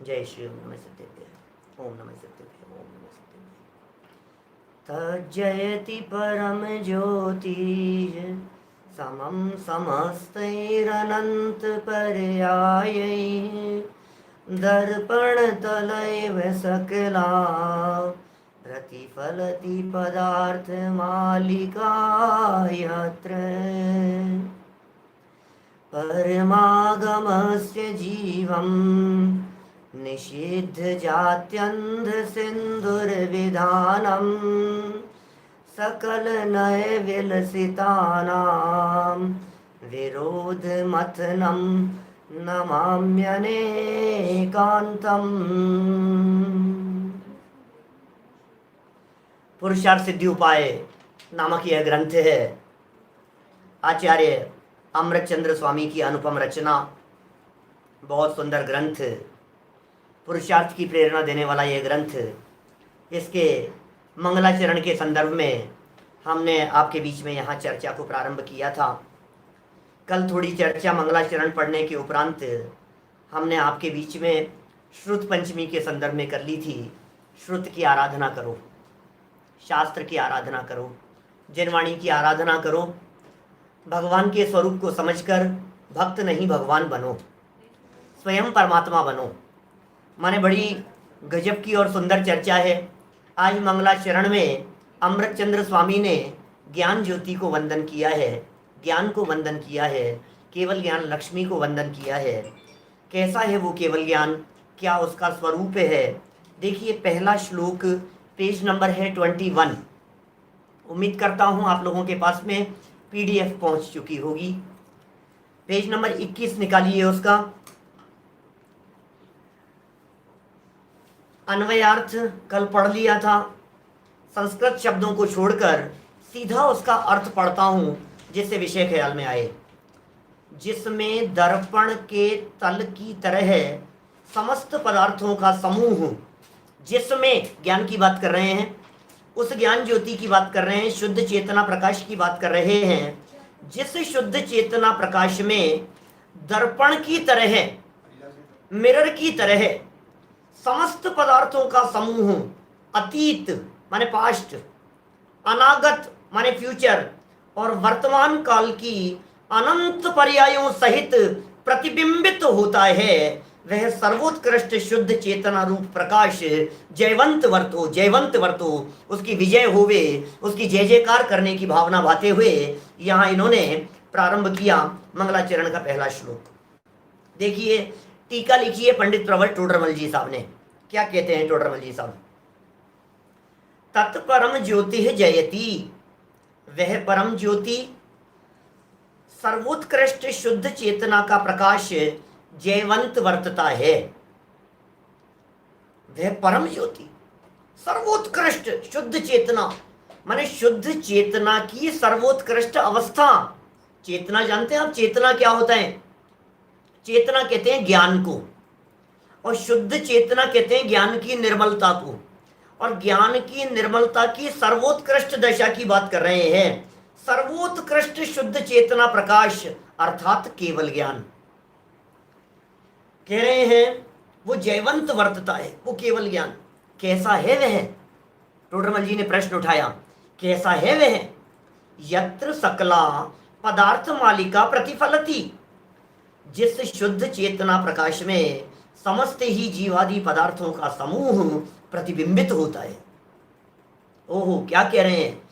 जय श्री ओम नमः सत्यते ओम नमः सत्यते ओम नमः सत्यते। तज्जयति परम ज्योति समं समस्तैरनंत पर्यायैः दर्पणतलैव सकला प्रतिफलति पदार्थमालिका यत्र परमागमस्य जीवं निषिद्धजात्यन्धसिन्धुर्विधानं सकलनयविलसितानां विरोधमथनं नमाम्यनेकान्तम्। पुरुषार्थ सिद्धि उपाय नामक यह ग्रंथ है आचार्य अमृतचंद्र स्वामी की अनुपम रचना। बहुत सुंदर ग्रंथ, पुरुषार्थ की प्रेरणा देने वाला यह ग्रंथ। इसके मंगलाचरण के संदर्भ में हमने आपके बीच में यहाँ चर्चा को प्रारंभ किया था। कल थोड़ी चर्चा मंगलाचरण पढ़ने के उपरांत हमने आपके बीच में श्रुत पंचमी के संदर्भ में कर ली थी। श्रुत की आराधना करो, शास्त्र की आराधना करो, जनवाणी की आराधना करो, भगवान के स्वरूप को समझकर भक्त नहीं भगवान बनो, स्वयं परमात्मा बनो। माने बड़ी गजब की और सुंदर चर्चा है। आज मंगलाचरण में अमृतचंद्र स्वामी ने ज्ञान ज्योति को वंदन किया है, ज्ञान को वंदन किया है, केवल ज्ञान लक्ष्मी को वंदन किया है। कैसा है वो केवल ज्ञान, क्या उसका स्वरूप है? देखिए पहला श्लोक, पेज नंबर है 21। उम्मीद करता हूँ आप लोगों के पास में PDF पहुंच चुकी होगी। पेज नंबर 21 निकालिए उसका। अन्वयार्थ कल पढ़ लिया था। संस्कृत शब्दों को छोड़कर सीधा उसका अर्थ पढ़ता हूं जिससे विषय ख्याल में आए। जिसमें दर्पण के तल की तरह समस्त पदार्थों का समूह, जिसमें ज्ञान की बात कर रहे हैं, उस ज्ञान ज्योति की बात कर रहे हैं, शुद्ध चेतना प्रकाश की बात कर रहे हैं। जिस शुद्ध चेतना प्रकाश में दर्पण की तरह, मिरर की तरह समस्त पदार्थों का समूह, अतीत माने पास्ट, अनागत माने फ्यूचर और वर्तमान काल की अनंत पर्यायों सहित प्रतिबिंबित होता है, वह सर्वोत्कृष्ट शुद्ध चेतना रूप प्रकाश जयवंत वर्तो, जयवंत वर्तो, उसकी विजय होवे, उसकी जय जयकार करने की भावना भाते हुए यहाँ इन्होंने प्रारंभ किया मंगलाचरण का पहला श्लोक। देखिए टीका लिखी है पंडित प्रवर टोडरमल जी साहब ने। क्या कहते हैं टोडरमल जी साहब? तत्परम ज्योति जयति, वह परम ज्योति सर्वोत्कृष्ट शुद्ध चेतना का प्रकाश जयवंत वर्तता है। वह परम ज्योति सर्वोत्कृष्ट शुद्ध चेतना, माने शुद्ध चेतना की सर्वोत्कृष्ट अवस्था। चेतना जानते हैं आप, चेतना क्या होता है? चेतना कहते हैं ज्ञान को, और शुद्ध चेतना कहते हैं ज्ञान की निर्मलता को। और ज्ञान की निर्मलता की सर्वोत्कृष्ट दशा की बात कर रहे हैं। सर्वोत्कृष्ट शुद्ध चेतना प्रकाश अर्थात केवल ज्ञान। कह रहे हैं वो जयवंत वर्तता है, वो केवल ज्ञान। कैसा है वह? टोडरमल जी ने प्रश्न उठाया, कैसा है वह? यत्र सकला पदार्थ मालिका प्रतिफलती, जिस शुद्ध चेतना प्रकाश में समस्त ही जीवादि पदार्थों का समूह प्रतिबिंबित होता है। ओहो, क्या कह रहे हैं?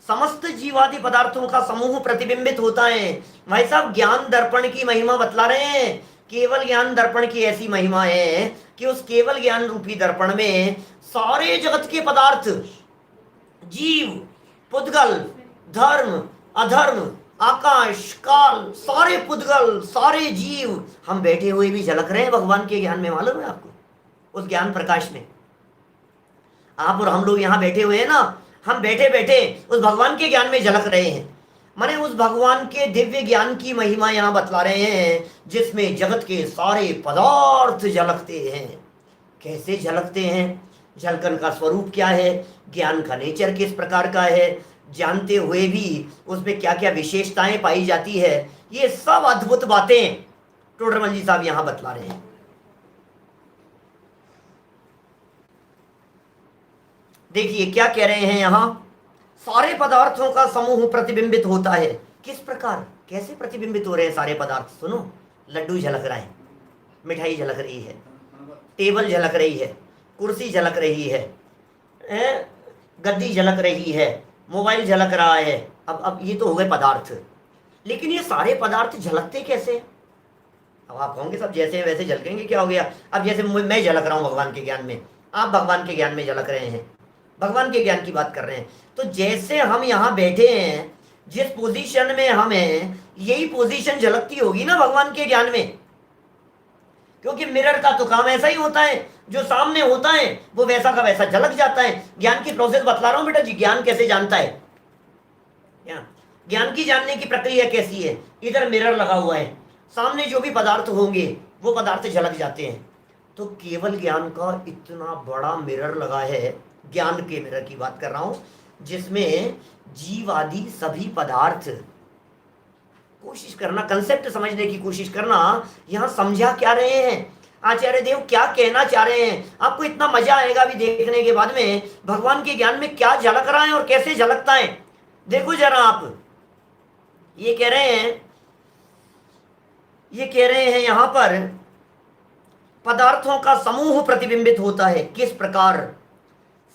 समस्त जीवादि पदार्थों का समूह प्रतिबिंबित होता है। भाई साहब ज्ञान दर्पण की महिमा बतला रहे हैं। केवल ज्ञान दर्पण की ऐसी महिमा है कि उस केवल ज्ञान रूपी दर्पण में सारे जगत के पदार्थ, जीव, पुद्गल, धर्म, अधर्म, आकाश, काल, सारे पुद्गल, सारे जीव, हम बैठे हुए भी झलक रहे हैं भगवान के ज्ञान में। मालूम है आपको? उस ज्ञान प्रकाश में आप और हम लोग यहाँ बैठे हुए हैं ना, हम बैठे बैठे उस भगवान के ज्ञान में झलक रहे हैं। माने उस भगवान के दिव्य ज्ञान की महिमा यहाँ बतला रहे हैं, जिसमें जगत के सारे पदार्थ झलकते हैं। कैसे झलकते हैं? झलकन का स्वरूप क्या है? ज्ञान का नेचर किस प्रकार का है? जानते हुए भी उसमें क्या क्या विशेषताएं पाई जाती है, ये सब अद्भुत बातें टोडरमल जी साहब यहाँ बतला रहे हैं। देखिए क्या कह रहे हैं यहाँ, सारे पदार्थों का समूह प्रतिबिंबित होता है। किस प्रकार, कैसे प्रतिबिंबित हो रहे हैं सारे पदार्थ? सुनो, लड्डू झलक रहा है, मिठाई झलक रही है, टेबल झलक रही है, कुर्सी झलक रही है, गद्दी झलक रही है, मोबाइल झलक रहा है। अब ये तो हो गए पदार्थ, लेकिन ये सारे पदार्थ झलकते कैसे? अब आप कहोगे सब जैसे वैसे झलकेंगे, क्या हो गया? अब जैसे मैं झलक रहा हूँ भगवान के ज्ञान में, आप भगवान के ज्ञान में झलक रहे हैं, भगवान के ज्ञान की बात कर रहे हैं। तो जैसे हम यहाँ बैठे हैं, जिस पोजीशन में हम हैं, यही पोजीशन झलकती होगी ना भगवान के ज्ञान में, क्योंकि मिरर का तो काम ऐसा ही होता है, जो सामने होता है वो वैसा का वैसा झलक जाता है। ज्ञान की प्रोसेस बतला रहा हूं बेटा जी, ज्ञान कैसे जानता है, ज्ञान की जानने की प्रक्रिया कैसी है। इधर मिरर लगा हुआ है, सामने जो भी पदार्थ होंगे वो पदार्थ झलक जाते हैं। तो केवल ज्ञान का इतना बड़ा मिरर लगा है, ज्ञान के मिरर की बात कर रहा हूं, जिसमें जीव आदि सभी पदार्थ, कोशिश करना कंसेप्ट समझने की कोशिश करना, यहां समझा क्या रहे हैं आचार्य देव, क्या कहना चाह रहे हैं। आपको इतना मजा आएगा भी देखने के बाद में, भगवान के ज्ञान में क्या झलक रहा है और कैसे झलकता है। देखो जरा आप, ये कह रहे हैं यहां पर पदार्थों का समूह प्रतिबिंबित होता है। किस प्रकार?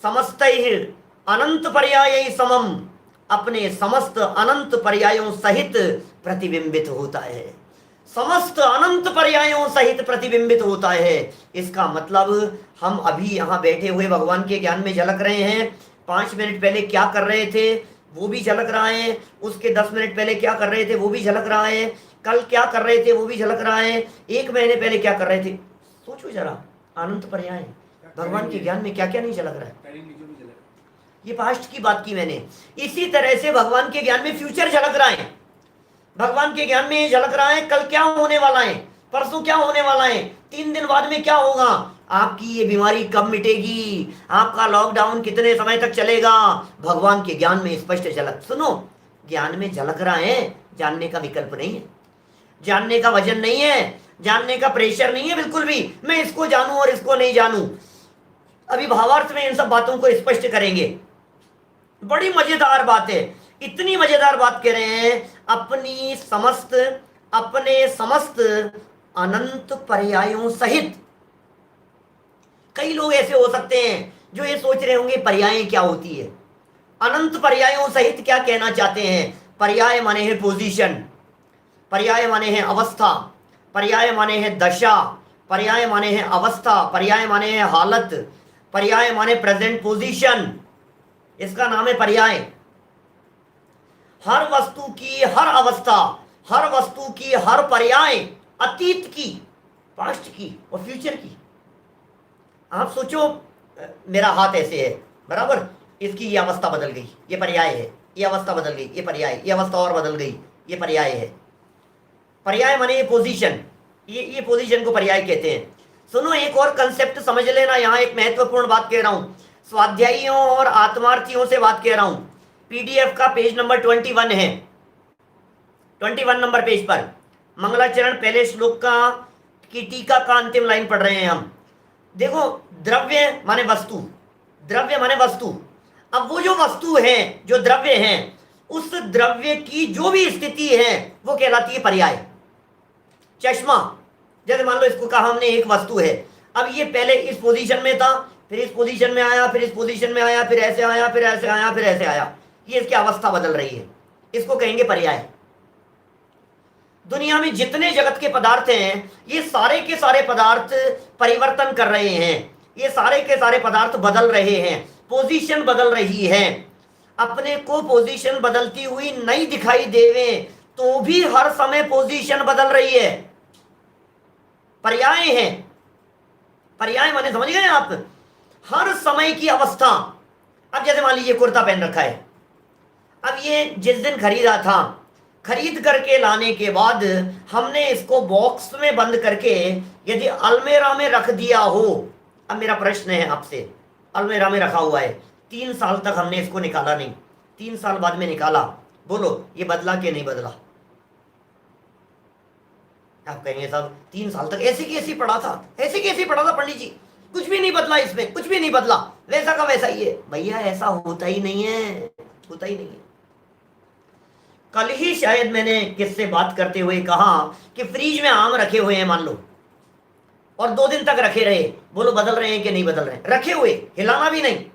समस्तैः अनंत पर्याय समम, अपने समस्त अनंत पर्यायों सहित प्रतिबिंबित होता है। समस्त अनंत पर्यायों सहित प्रतिबिंबित होता है। इसका मतलब हम अभी यहाँ बैठे हुए भगवान के ज्ञान में झलक रहे हैं। 5 मिनट पहले क्या कर रहे थे वो भी झलक रहा है, उसके 10 मिनट पहले क्या कर रहे थे वो भी झलक रहा है, कल क्या कर रहे थे वो भी झलक रहा है, 1 महीने पहले क्या कर रहे थे। सोचो जरा, अनंत पर्याय भगवान के ज्ञान में क्या क्या नहीं झलक रहा है। ये पास्ट की बात की मैंने। इसी तरह से भगवान के ज्ञान में फ्यूचर झलक रहा है, भगवान के ज्ञान में ये झलक रहा है कल क्या होने वाला है, परसों क्या होने वाला है, 3 दिन बाद में क्या होगा, आपकी ये बीमारी कब मिटेगी, आपका लॉकडाउन कितने समय तक चलेगा। भगवान के ज्ञान में स्पष्ट झलक। सुनो, ज्ञान में झलक रहा है, जानने का विकल्प नहीं है, जानने का वजन नहीं है, जानने का प्रेशर नहीं है बिल्कुल भी, मैं इसको जानूं और इसको नहीं जानूं। अभी भावार्थ में इन सब बातों को स्पष्ट करेंगे। बड़ी मजेदार बात है, इतनी मजेदार बात कह रहे हैं, अपने समस्त अनंत पर्यायों सहित। कई लोग ऐसे हो सकते हैं जो ये सोच रहे होंगे पर्याय क्या होती है, अनंत पर्यायों सहित क्या कहना चाहते हैं। पर्याय माने है पोजीशन, पर्याय माने है अवस्था, पर्याय माने है दशा, पर्याय माने है अवस्था, पर्याय माने है हालत, पर्याय माने प्रेजेंट पोजीशन, इसका नाम है पर्याय। हर वस्तु की हर अवस्था, हर वस्तु की हर पर्याय, अतीत की, पास्ट की और फ्यूचर की। आप सोचो, मेरा हाथ ऐसे है बराबर, इसकी ये अवस्था बदल गई, ये पर्याय है, ये अवस्था बदल गई, ये पर्याय, ये अवस्था और बदल गई, ये पर्याय है। पर्याय माने ये पोजीशन, ये पोजीशन को पर्याय कहते हैं। सुनो, एक और कंसेप्ट समझ लेना, यहां एक महत्वपूर्ण बात कह रहा हूं, स्वाध्यायियों और आत्मार्थियों से बात कह रहा हूं। पीडीएफ का पेज नंबर 21 है, 21 नंबर पेज पर मंगलाचरण पहले श्लोक का की टीका का अंतिम लाइन पढ़ रहे हैं हम। देखो, द्रव्य माने वस्तु, द्रव्य माने वस्तु। अब वो जो वस्तु है, जो द्रव्य है, उस द्रव्य की जो भी स्थिति है वो कहलाती है पर्याय। चश्मा, जैसे मान लो इसको कहा हमने एक वस्तु है, अब ये पहले इस पोजीशन में था, फिर इस पोजीशन में आया, फिर इस पोजीशन में आया, फिर ऐसे आया, फिर ऐसे आया, फिर ऐसे आया, ये इसकी अवस्था बदल रही है, इसको कहेंगे पर्याय। दुनिया में जितने जगत के पदार्थ हैं, ये सारे के सारे पदार्थ परिवर्तन कर रहे हैं, ये सारे के सारे पदार्थ बदल रहे हैं, पोजीशन बदल रही है। अपने को पोजीशन बदलती हुई नहीं दिखाई देवे तो भी हर समय पोजीशन बदल रही है, पर्याय है। पर्याय माने समझ गए आप, हर समय की अवस्था। अब जैसे मान लीजिए कुर्ता पहन रखा है, अब ये जिस दिन खरीदा था, खरीद करके लाने के बाद हमने इसको बॉक्स में बंद करके यदि अलमेरा में रख दिया हो, अब मेरा प्रश्न है आपसे, अलमेरा में रखा हुआ है, 3 साल तक हमने इसको निकाला नहीं, 3 साल बाद में निकाला, बोलो ये बदला कि नहीं बदला? आप कहेंगे साहब 3 साल तक ऐसे कैसे पड़ा था, ऐसे कैसे पड़ा था पंडित जी, कुछ भी नहीं बदला, इसमें कुछ भी नहीं बदला। वैसा का वैसा ही है। भैया ऐसा होता ही नहीं है, होता ही नहीं है। कल ही शायद मैंने किससे बात करते हुए कहा कि फ्रिज में आम रखे हुए हैं मान लो, और 2 दिन तक रखे रहे, बोलो बदल रहे हैं कि नहीं बदल रहे हैं? रखे हुए, हिलाना भी नहीं।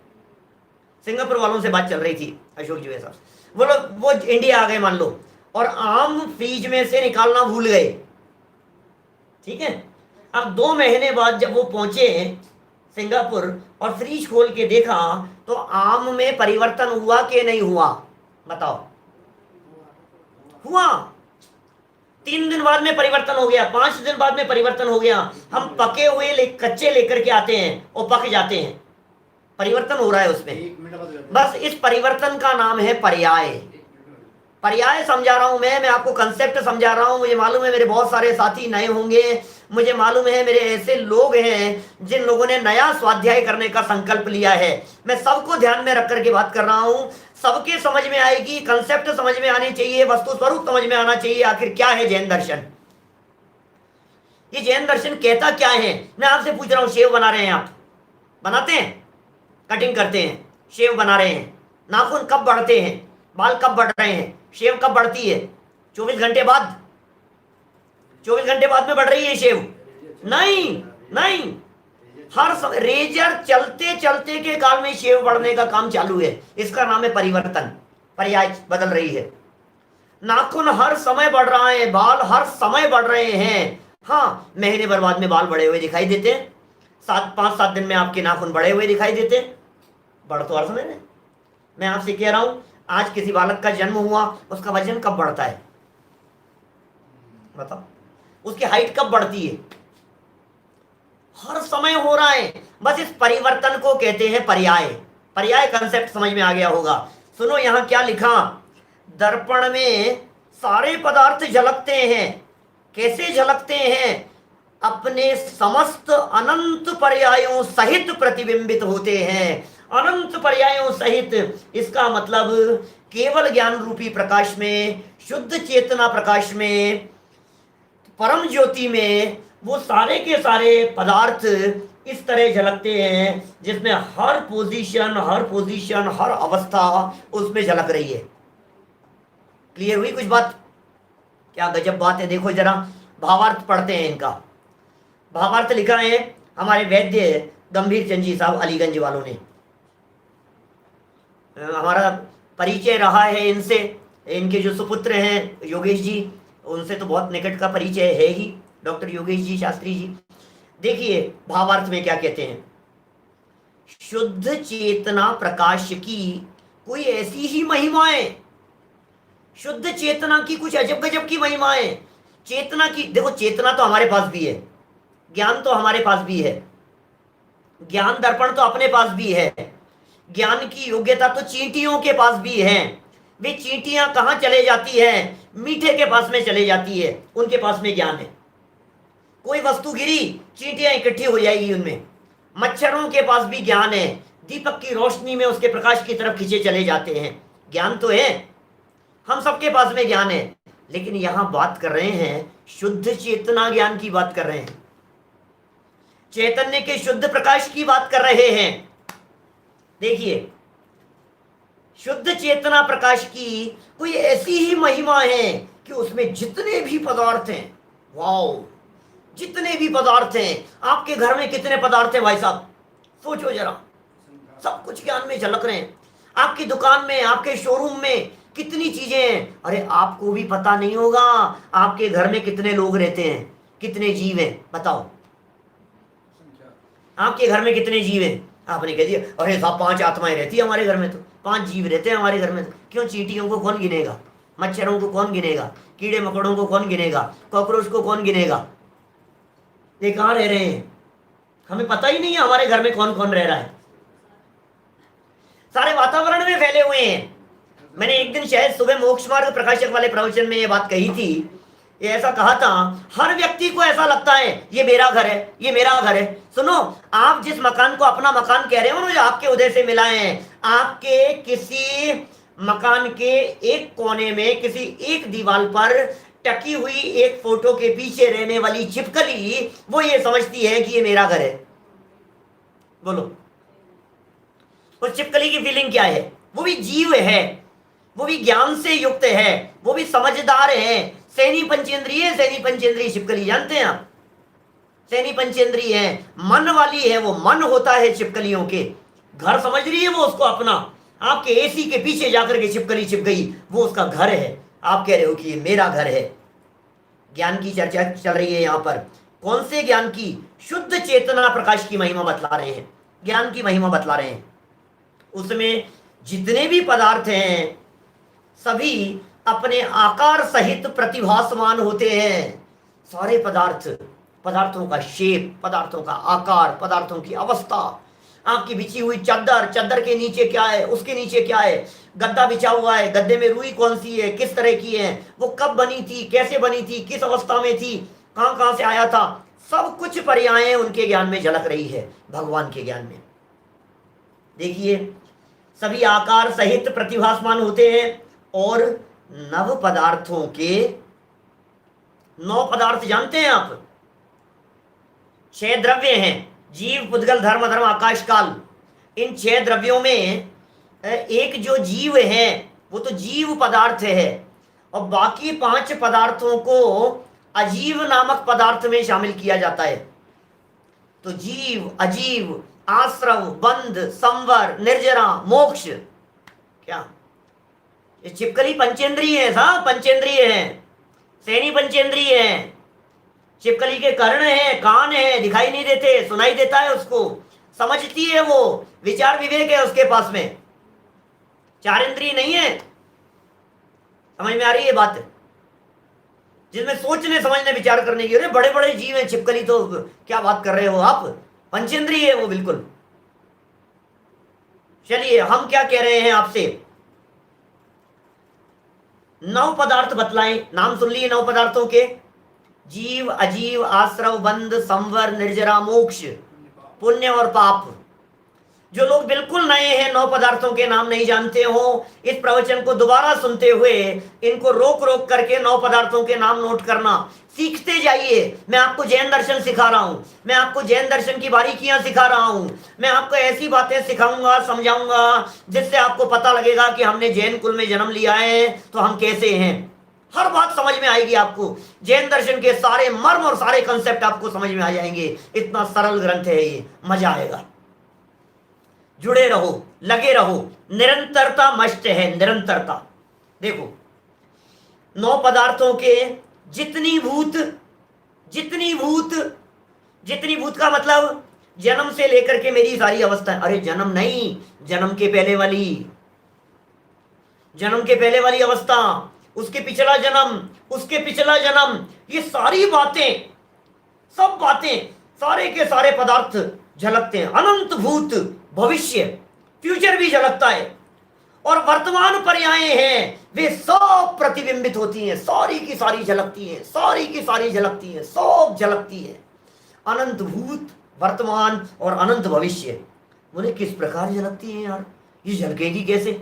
सिंगापुर वालों से बात चल रही थी, अशोक जी साहब, बोलो वो इंडिया आ गए मान लो, और आम फ्रिज में से निकालना भूल गए, ठीक है। अब 2 महीने बाद जब वो पहुंचे सिंगापुर और फ्रिज खोल के देखा, तो आम में परिवर्तन हुआ कि नहीं हुआ? बताओ। हुआ। 3 दिन बाद में परिवर्तन हो गया, 5 दिन बाद में परिवर्तन हो गया। हम पके हुए कच्चे लेकर के आते हैं और पक जाते हैं, परिवर्तन हो रहा है उसमें। बस इस परिवर्तन का नाम है पर्याय। पर्याय समझा रहा हूं मैं आपको कंसेप्ट समझा रहा हूं। मुझे मालूम है मेरे बहुत सारे साथी नए होंगे, मुझे मालूम है मेरे ऐसे लोग हैं जिन लोगों ने नया स्वाध्याय करने का संकल्प लिया है। मैं सबको ध्यान में रख करके बात कर रहा हूं, सबके समझ में आएगी, कंसेप्ट समझ में आने चाहिए, वस्तु स्वरूप समझ में आना चाहिए। आखिर क्या है जैन दर्शन? ये जैन दर्शन कहता क्या है? मैं आपसे पूछ रहा हूं, शेव बना रहे हैं आप, बनाते हैं, कटिंग करते हैं, शेव बना रहे हैं, नाखून कब बढ़ते हैं, बाल कब बढ़ रहे हैं, शेव कब बढ़ती है? 24 घंटे बाद, 24 घंटे बाद में बढ़ रही है शेव? नहीं नहीं, हर समय रेजर चलते चलते के काल में शेव बढ़ने का काम चालू है। इसका नाम है परिवर्तन, पर्याय बदल रही है। नाखून हर समय बढ़ रहा है, बाल हर समय बढ़ रहे हैं। हाँ, महीने भर बाद में बाल बड़े हुए दिखाई देते हैं, 5-7 दिन में आपके नाखून बड़े हुए दिखाई देते हैं। बढ़ तो हर समय में। मैं आपसे कह रहा हूं, आज किसी बालक का जन्म हुआ, उसका वजन कब बढ़ता है? बताओ। उसकी हाइट कब बढ़ती है? हर समय हो रहा है। बस इस परिवर्तन को कहते हैं पर्याय। पर्याय कंसेप्ट समझ में आ गया होगा। सुनो यहां क्या लिखा, दर्पण में सारे पदार्थ झलकते हैं। कैसे झलकते हैं? अपने समस्त अनंत पर्यायों सहित प्रतिबिंबित होते हैं। अनंत पर्यायों सहित, इसका मतलब केवल ज्ञान रूपी प्रकाश में, शुद्ध चेतना प्रकाश में, परम ज्योति में वो सारे के सारे पदार्थ इस तरह झलकते हैं जिसमें हर पोजीशन, हर अवस्था उसमें झलक रही है। क्लियर हुई कुछ बात? क्या गजब बात है। देखो जरा भावार्थ पढ़ते हैं इनका। भावार्थ लिखा है हमारे वैद्य गंभीर चंद जी साहब अलीगंज वालों ने। हमारा परिचय रहा है इनसे, इनके जो सुपुत्र हैं योगेश जी, उनसे तो बहुत निकट का परिचय है ही, डॉक्टर योगेश जी शास्त्री जी। देखिए भावार्थ में क्या कहते हैं, शुद्ध चेतना प्रकाश की कोई ऐसी ही महिमाएं, शुद्ध चेतना की कुछ अजब गजब की महिमाएं। चेतना की, देखो चेतना तो हमारे पास भी है, ज्ञान तो हमारे पास भी है, ज्ञान दर्पण तो अपने पास भी है, ज्ञान की योग्यता तो चींटियों के पास भी है। वे चींटियां कहां चले जाती है? मीठे के पास में चले जाती है, उनके पास में ज्ञान है। कोई वस्तु गिरी, चींटियां इकट्ठी हो जाएगी उनमें। मच्छरों के पास भी ज्ञान है, दीपक की रोशनी में उसके प्रकाश की तरफ खींचे चले जाते हैं। ज्ञान तो है, हम सबके पास में ज्ञान है। लेकिन यहां बात कर रहे हैं शुद्ध चेतना ज्ञान की बात कर रहे हैं, चैतन्य के शुद्ध प्रकाश की बात कर रहे हैं। देखिए शुद्ध चेतना प्रकाश की कोई ऐसी ही महिमा है कि उसमें जितने भी पदार्थ हैं, वाओ, जितने भी पदार्थ हैं। आपके घर में कितने पदार्थ हैं भाई साहब? सोचो जरा, सब कुछ ज्ञान में झलक रहे हैं। आपकी दुकान में, आपके शोरूम में कितनी चीजें हैं। अरे आपको भी पता नहीं होगा आपके घर में कितने लोग रहते हैं, कितने जीव हैं, बताओ। आपके घर में कितने जीव हैं? आपने कह दिया अरे साहब 5 आत्माएं रहती है हमारे घर में, तो 5 जीव रहते हैं हमारे घर में। तो क्यों? चींटियों को कौन गिनेगा? मच्छरों को कौन गिनेगा? कीड़े मकोड़ों को कौन गिनेगा? कॉकरोच को कौन गिनेगा? ये कहाँ रह रहे हैं? हमें पता ही नहीं है हमारे घर में कौन कौन रह रहा है। सारे वातावरण में फैले हुए हैं। मैंने एक दिन शायद सुबह मोक्ष मार्ग प्रकाशक वाले प्रवचन में ये बात कही थी। ये ऐसा कहा था, हर व्यक्ति को ऐसा लगता है ये मेरा घर है, ये मेरा घर है। सुनो, आप जिस मकान को अपना मकान कह रहे हो ना, जो आपके उदय से मिला है, आपके किसी मकान के एक कोने में, किसी एक दीवार पर टकी हुई एक फोटो के पीछे रहने वाली छिपकली, वो ये समझती है कि ये मेरा घर है। बोलो, उस छिपकली की फीलिंग क्या है? वो भी जीव है, वो भी ज्ञान से युक्त है, वो भी समझदार है। सैनी पंचेंद्रिय, सैनी पंचेंद्रिय छिपकली जानते हैं आप? सैनी पंचेंद्रिय है, मन वाली है, वो मन होता है छिपकलियों के। घर समझ रही है वो उसको अपना। आपके एसी के पीछे जाकर के छिपकली छिप गई, वो उसका घर है। आप कह रहे हो कि ये मेरा घर है। ज्ञान की चर्चा चल रही है यहाँ पर। कौन से ज्ञान की? शुद्ध चेतना प्रकाश की महिमा बतला रहे हैं, ज्ञान की महिमा बतला रहे हैं। उसमें जितने भी पदार्थ हैं सभी अपने आकार सहित प्रतिभासमान होते हैं। सारे पदार्थ, पदार्थों का शेप, पदार्थों का आकार, पदार्थों की अवस्था। आपकी बिछी हुई चादर, चादर के नीचे क्या है, उसके नीचे क्या है, गद्दा बिछा हुआ है, गद्दे में रुई कौन सी है, किस तरह की है, वो कब बनी थी, कैसे बनी थी, किस अवस्था में थी, कहां कहां से आया था, सब कुछ पर्यायें उनके ज्ञान में झलक रही है, भगवान के ज्ञान में। देखिए, सभी आकार सहित प्रतिभासमान होते हैं। और नव पदार्थों के 9 पदार्थ जानते हैं आप? 6 द्रव्य हैं, जीव, पुद्गल, धर्म, धर्म, आकाश, काल। इन 6 द्रव्यों में एक जो जीव है वो तो जीव पदार्थ है, और बाकी 5 पदार्थों को अजीव नामक पदार्थ में शामिल किया जाता है। तो जीव, अजीव, आश्रव, बंध, संवर, निर्जरा, मोक्ष। क्या ये छिपकली पंचेंद्रिय है? साहब पंचेंद्रिय है, सैनी पंचेंद्रिय है। छिपकली के कर्ण है, कान है, दिखाई नहीं देते, सुनाई देता है उसको, समझती है वो, विचार विवेक है उसके पास में, 4 इंद्रिय नहीं है। समझ में आ रही है बात? जिसमें सोचने समझने विचार करने की। अरे बड़े बड़े जीव हैं, छिपकली तो क्या बात कर रहे हो आप, पंचेंद्रिय है वो बिल्कुल। चलिए, हम क्या कह रहे हैं आपसे? 9 पदार्थ बतलाएं, नाम सुन लिए 9 पदार्थों के? जीव, अजीव, आश्रव, बंध, संवर, निर्जरा, मोक्ष, पुण्य और पाप। जो लोग बिल्कुल नए हैं, 9 पदार्थों के नाम नहीं जानते हो, इस प्रवचन को दोबारा सुनते हुए इनको रोक रोक करके 9 पदार्थों के नाम नोट करना सीखते जाइए। मैं आपको जैन दर्शन सिखा रहा हूं, मैं आपको जैन दर्शन की बारीकियां सिखा रहा हूं, मैं आपको ऐसी बातें सिखाऊंगा, समझाऊंगा, जिससे आपको पता लगेगा कि हमने जैन कुल में जन्म लिया है तो हम कैसे हैं। हर बात समझ में आएगी आपको, जैन दर्शन के सारे मर्म और सारे कंसेप्ट आपको समझ में आ जाएंगे। इतना सरल ग्रंथ है ये, मजा आएगा। जुड़े रहो, लगे रहो, निरंतरता मस्ट है, निरंतरता। देखो, 9 पदार्थों के जितनी भूत, जितनी भूत, जितनी भूत का मतलब जन्म से लेकर के मेरी सारी अवस्था। अरे जन्म नहीं, जन्म के पहले वाली, जन्म के पहले वाली अवस्था, उसके पिछला जन्म, उसके पिछला जन्म, ये सारी बातें, सब बातें, सारे के सारे पदार्थ झलकते हैं। अनंत भूत, भविष्य, फ्यूचर भी झलकता है, और वर्तमान पर्यायें हैं, वे सब प्रतिबिंबित होती हैं, सारी की सारी झलकती हैं, सारी की सारी झलकती हैं, सब झलकती है। अनंत भूत, वर्तमान और अनंत भविष्य। बोले किस प्रकार झलकती हैं यार, ये झलकेगी कैसे?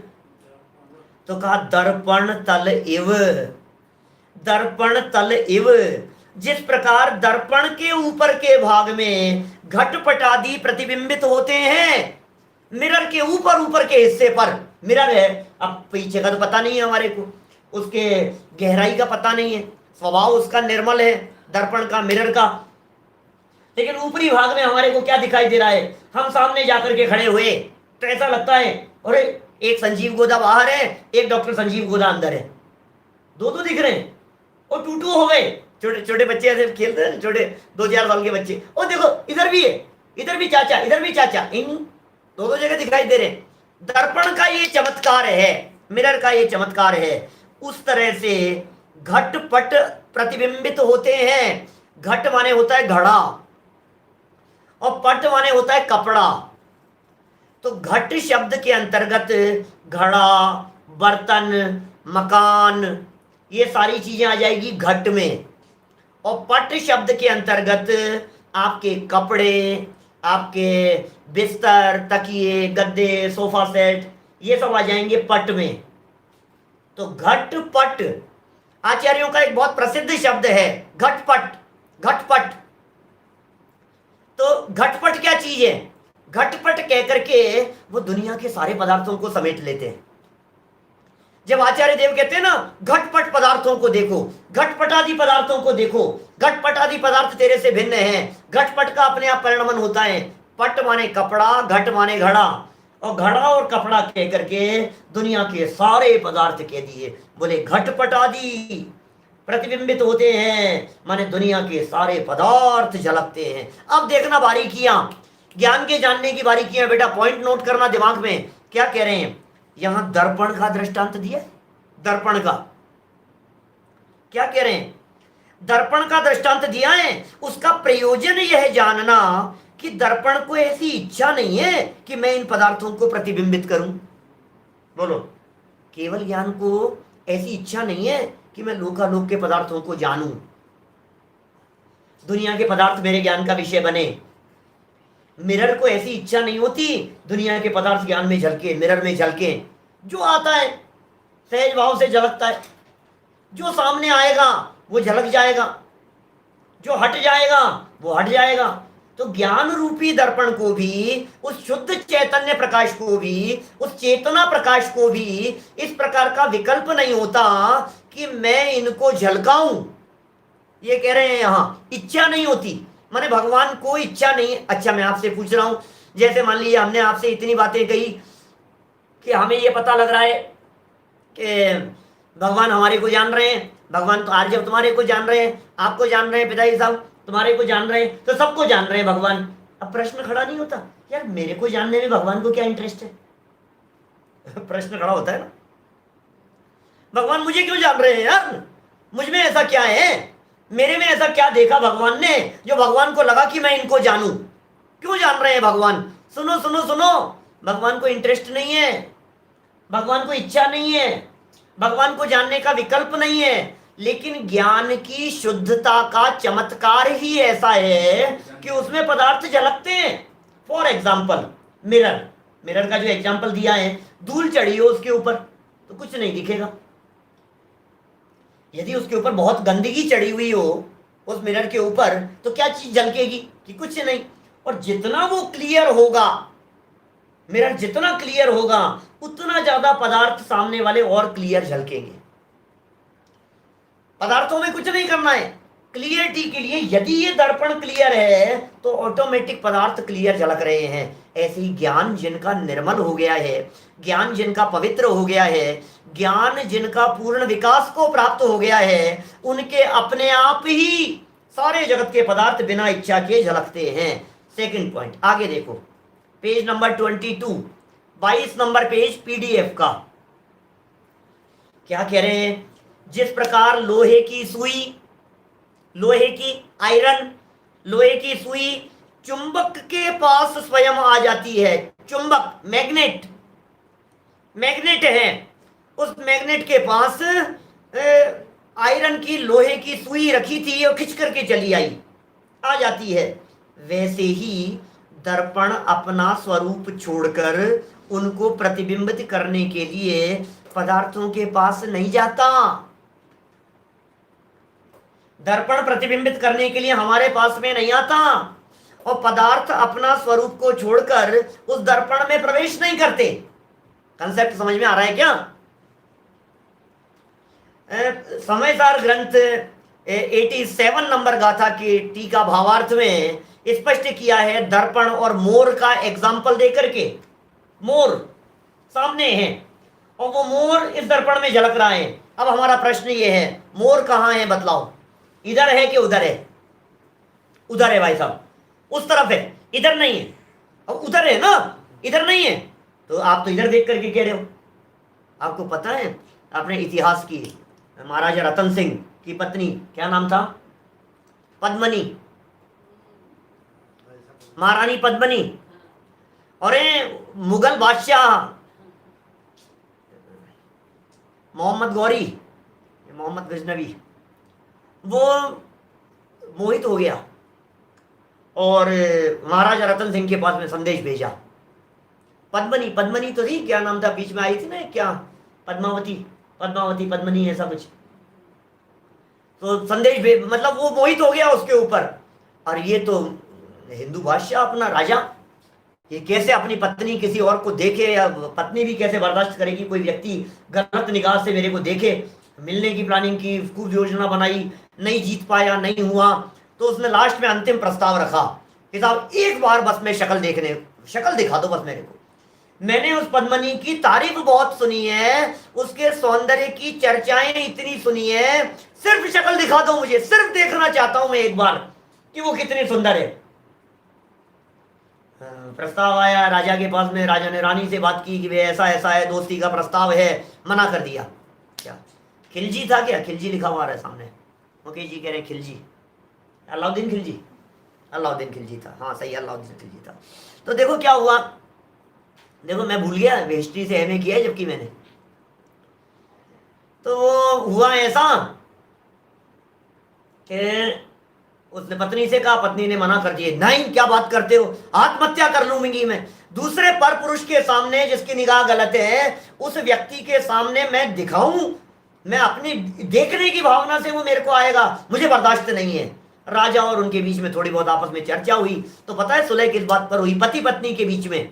तो कहा दर्पण तल इव, दर्पण तल इव। जिस प्रकार दर्पण के ऊपर के भाग में घटपट आदि प्रतिबिंबित होते हैं, मिरर के ऊपर ऊपर के हिस्से पर मिरर है, अब पीछे का तो पता नहीं है हमारे को, उसके गहराई का पता नहीं है, स्वभाव उसका निर्मल है दर्पण का, मिरर का, लेकिन ऊपरी भाग में हमारे को क्या दिखाई दे रहा है? हम सामने जाकर के खड़े हुए तो ऐसा लगता है अरे एक संजीव गोदा बाहर है, एक डॉक्टर संजीव गोदा अंदर है, दो दिख रहे हैं, और टूटू हो गए। छोटे छोटे बच्चे ऐसे खेलते हैं, छोटे 2-4 साल के बच्चे, और देखो इधर भी है, इधर भी चाचा, इधर भी चाचा, इन दो जगह दिखाई दे रहे हैं। दर्पण का ये चमत्कार है, मिरर का ये चमत्कार है। उस तरह से घटपट प्रतिबिंबित होते हैं। घट माने होता है घड़ा, और पट माने होता है कपड़ा। तो घट शब्द के अंतर्गत घड़ा, बर्तन, मकान, ये सारी चीजें आ जाएगी घट में। और पट शब्द के अंतर्गत आपके कपड़े, आपके बिस्तर, तकिए, गद्दे, सोफा सेट, ये सब आ जाएंगे पट में। तो घटपट आचार्यों का एक बहुत प्रसिद्ध शब्द है, घटपट, घटपट। तो घटपट क्या चीज है? घटपट कह करके वो दुनिया के सारे पदार्थों को समेट लेते हैं। जब आचार्य देव कहते हैं ना घटपट पदार्थों को देखो, घटपटादि पदार्थों को देखो, घटपटादि पदार्थ तेरे से भिन्न हैं, घटपट का अपने आप परिणमन होता है। पट माने कपड़ा, घट माने घड़ा, और घड़ा और कपड़ा कह करके दुनिया के सारे पदार्थ कह दिए। बोले घटपटादि प्रतिबिंबित होते हैं, माने दुनिया के सारे पदार्थ झलकते हैं। अब देखना बारीकियां, ज्ञान के जानने की बारीकियां बेटा, पॉइंट नोट करना दिमाग में। क्या कह रहे हैं, यहां दर्पण का दृष्टांत दिया। दर्पण का क्या कह रहे हैं, दर्पण का दृष्टांत दिया है। उसका प्रयोजन यह जानना कि दर्पण को ऐसी इच्छा नहीं है कि मैं इन पदार्थों को प्रतिबिंबित करूं। बोलो, केवल ज्ञान को ऐसी इच्छा नहीं है कि मैं लोकालोक के पदार्थों को जानूं, दुनिया के पदार्थ मेरे ज्ञान का विषय बने। मिरर को ऐसी इच्छा नहीं होती दुनिया के पदार्थ ज्ञान में झलके, मिरर में झलके। जो आता है सहज भाव से झलकता है, जो सामने आएगा वो झलक जाएगा, जो हट जाएगा वो हट जाएगा। तो ज्ञान रूपी दर्पण को भी, उस शुद्ध चैतन्य प्रकाश को भी, उस चेतना प्रकाश को भी इस प्रकार का विकल्प नहीं होता कि मैं इनको झलकाऊं। ये कह रहे हैं यहां इच्छा नहीं होती, माने भगवान को इच्छा नहीं है। अच्छा, मैं आपसे पूछ रहा हूं, जैसे मान लीजिए हमने आपसे इतनी बातें कही कि हमें ये पता लग रहा है कि भगवान हमारे को जान रहे हैं, भगवान तो आर्य तुम्हारे को जान रहे हैं, आपको जान रहे हैं, पिताजी साहब तुम्हारे को जान रहे हैं, तो सबको जान रहे हैं भगवान। अब प्रश्न खड़ा नहीं होता, यार मेरे को जानने में भगवान को क्या इंटरेस्ट है? प्रश्न खड़ा होता है ना, भगवान मुझे क्यों जान रहे हैं यार, मुझ में ऐसा क्या है, मेरे में ऐसा क्या देखा भगवान ने जो भगवान को लगा कि मैं इनको जानूं? क्यों जान रहे हैं भगवान? सुनो सुनो सुनो, भगवान को इंटरेस्ट नहीं है, भगवान को इच्छा नहीं है, भगवान को जानने का विकल्प नहीं है। लेकिन ज्ञान की शुद्धता का चमत्कार ही ऐसा है कि उसमें पदार्थ झलकते हैं। फॉर एग्जाम्पल मिरर, मिरर का जो एग्जाम्पल दिया है, धूल चढ़ी हो उसके ऊपर तो कुछ नहीं दिखेगा। यदि उसके ऊपर बहुत गंदगी चढ़ी हुई हो उस मिरर के ऊपर तो क्या चीज झलकेगी? कि कुछ नहीं। और जितना वो क्लियर होगा, मिरर जितना क्लियर होगा, उतना ज्यादा पदार्थ सामने वाले और क्लियर झलकेंगे। पदार्थों में कुछ नहीं करना है क्लियरिटी के लिए। यदि ये दर्पण क्लियर है तो ऑटोमेटिक पदार्थ क्लियर झलक रहे हैं। ऐसे ही ज्ञान जिनका निर्मल हो गया है, ज्ञान जिनका पवित्र हो गया है, ज्ञान जिनका पूर्ण विकास को प्राप्त हो गया है, उनके अपने आप ही सारे जगत के पदार्थ बिना इच्छा के झलकते हैं। सेकंड पॉइंट, आगे देखो, page number 22, 22 number page PDF का। क्या कह रहे हैं? जिस प्रकार लोहे की सुई, लोहे की आयरन, लोहे की सुई चुंबक के पास स्वयं आ जाती है। चुंबक मैग्नेट, मैग्नेट है, उस मैग्नेट के पास आयरन की लोहे की सुई रखी थी और खिंच करके चली आई, आ जाती है। वैसे ही दर्पण अपना स्वरूप छोड़कर उनको प्रतिबिंबित करने के लिए पदार्थों के पास नहीं जाता। दर्पण प्रतिबिंबित करने के लिए हमारे पास में नहीं आता, और पदार्थ अपना स्वरूप को छोड़कर उस दर्पण में प्रवेश नहीं करते। कंसेप्ट समझ में आ रहा है क्या? समयसार ग्रंथ 87 नंबर गाथा के टीका भावार्थ में स्पष्ट किया है, दर्पण और मोर का एग्जाम्पल देकर के। मोर सामने है और वो मोर इस दर्पण में झलक रहा है। अब हमारा प्रश्न ये है, मोर कहाँ है बतलाओ? इधर है कि उधर है? उधर है भाई साहब, उस तरफ है, इधर नहीं है। अब उधर है ना, इधर नहीं है, तो आप तो इधर देख करके कह रहे हो। आपको पता है अपने इतिहास की, महाराजा रतन सिंह की पत्नी क्या नाम था? पद्मनी, महारानी पद्मनी। और मुगल बादशाह मोहम्मद गौरी, मोहम्मद गजनवी, वो मोहित हो गया और महाराजा रतन सिंह के पास में संदेश भेजा। पद्मनी, पद्मनी तो थी, क्या नाम था बीच में आई थी ना, क्या पद्मावती, पद्मावती पद्मनी ऐसा कुछ। तो संदेश मतलब वो मोहित हो गया उसके ऊपर। और ये तो हिंदू बादशाह अपना राजा, कि कैसे अपनी पत्नी किसी और को देखे, या पत्नी भी कैसे बर्दाश्त करेगी कोई व्यक्ति गलत निगाह से मेरे को देखे। मिलने की प्लानिंग की, खूब योजना बनाई, नहीं जीत पाया, नहीं हुआ, तो उसने लास्ट में अंतिम प्रस्ताव रखा कि साहब एक बार बस मैं शक्ल दिखा दो बस मेरे को। मैंने उस पद्मनी की तारीफ बहुत सुनी है, उसके सौंदर्य की चर्चाएं इतनी सुनी है, सिर्फ शक्ल दिखा दो मुझे, सिर्फ देखना चाहता हूं मैं एक बार कि वो कितनी सुंदर है। प्रस्ताव आया राजा के पास में, राजा ने रानी से बात की कि वे ऐसा ऐसा है, दोस्ती का प्रस्ताव है, मना कर दिया। क्या खिलजी था क्या? खिलजी लिखा हुआ है सामने। ओके जी कह रहे खिलजी, अलाउद्दीन खिलजी, अलाउद्दीन खिलजी था, हाँ सही, अलाउद्दीन खिलजी था। तो देखो क्या हुआ, देखो मैं भूल गया, हिस्ट्री से एमए किया है जबकि मैंने। तो हुआ ऐसा कि उसने पत्नी से कहा, पत्नी ने मना कर दिया, नहीं क्या बात करते हो, आत्महत्या कर लूंगी मैं। दूसरे पर पुरुष के सामने जिसकी निगाह गलत है, उस व्यक्ति के सामने मैं दिखाऊं, मैं अपनी देखने की भावना से वो मेरे को आएगा, मुझे बर्दाश्त नहीं है। राजा और उनके बीच में थोड़ी बहुत आपस में चर्चा हुई, तो पता है सुलह किस बात पर हुई? पति पत्नी के बीच में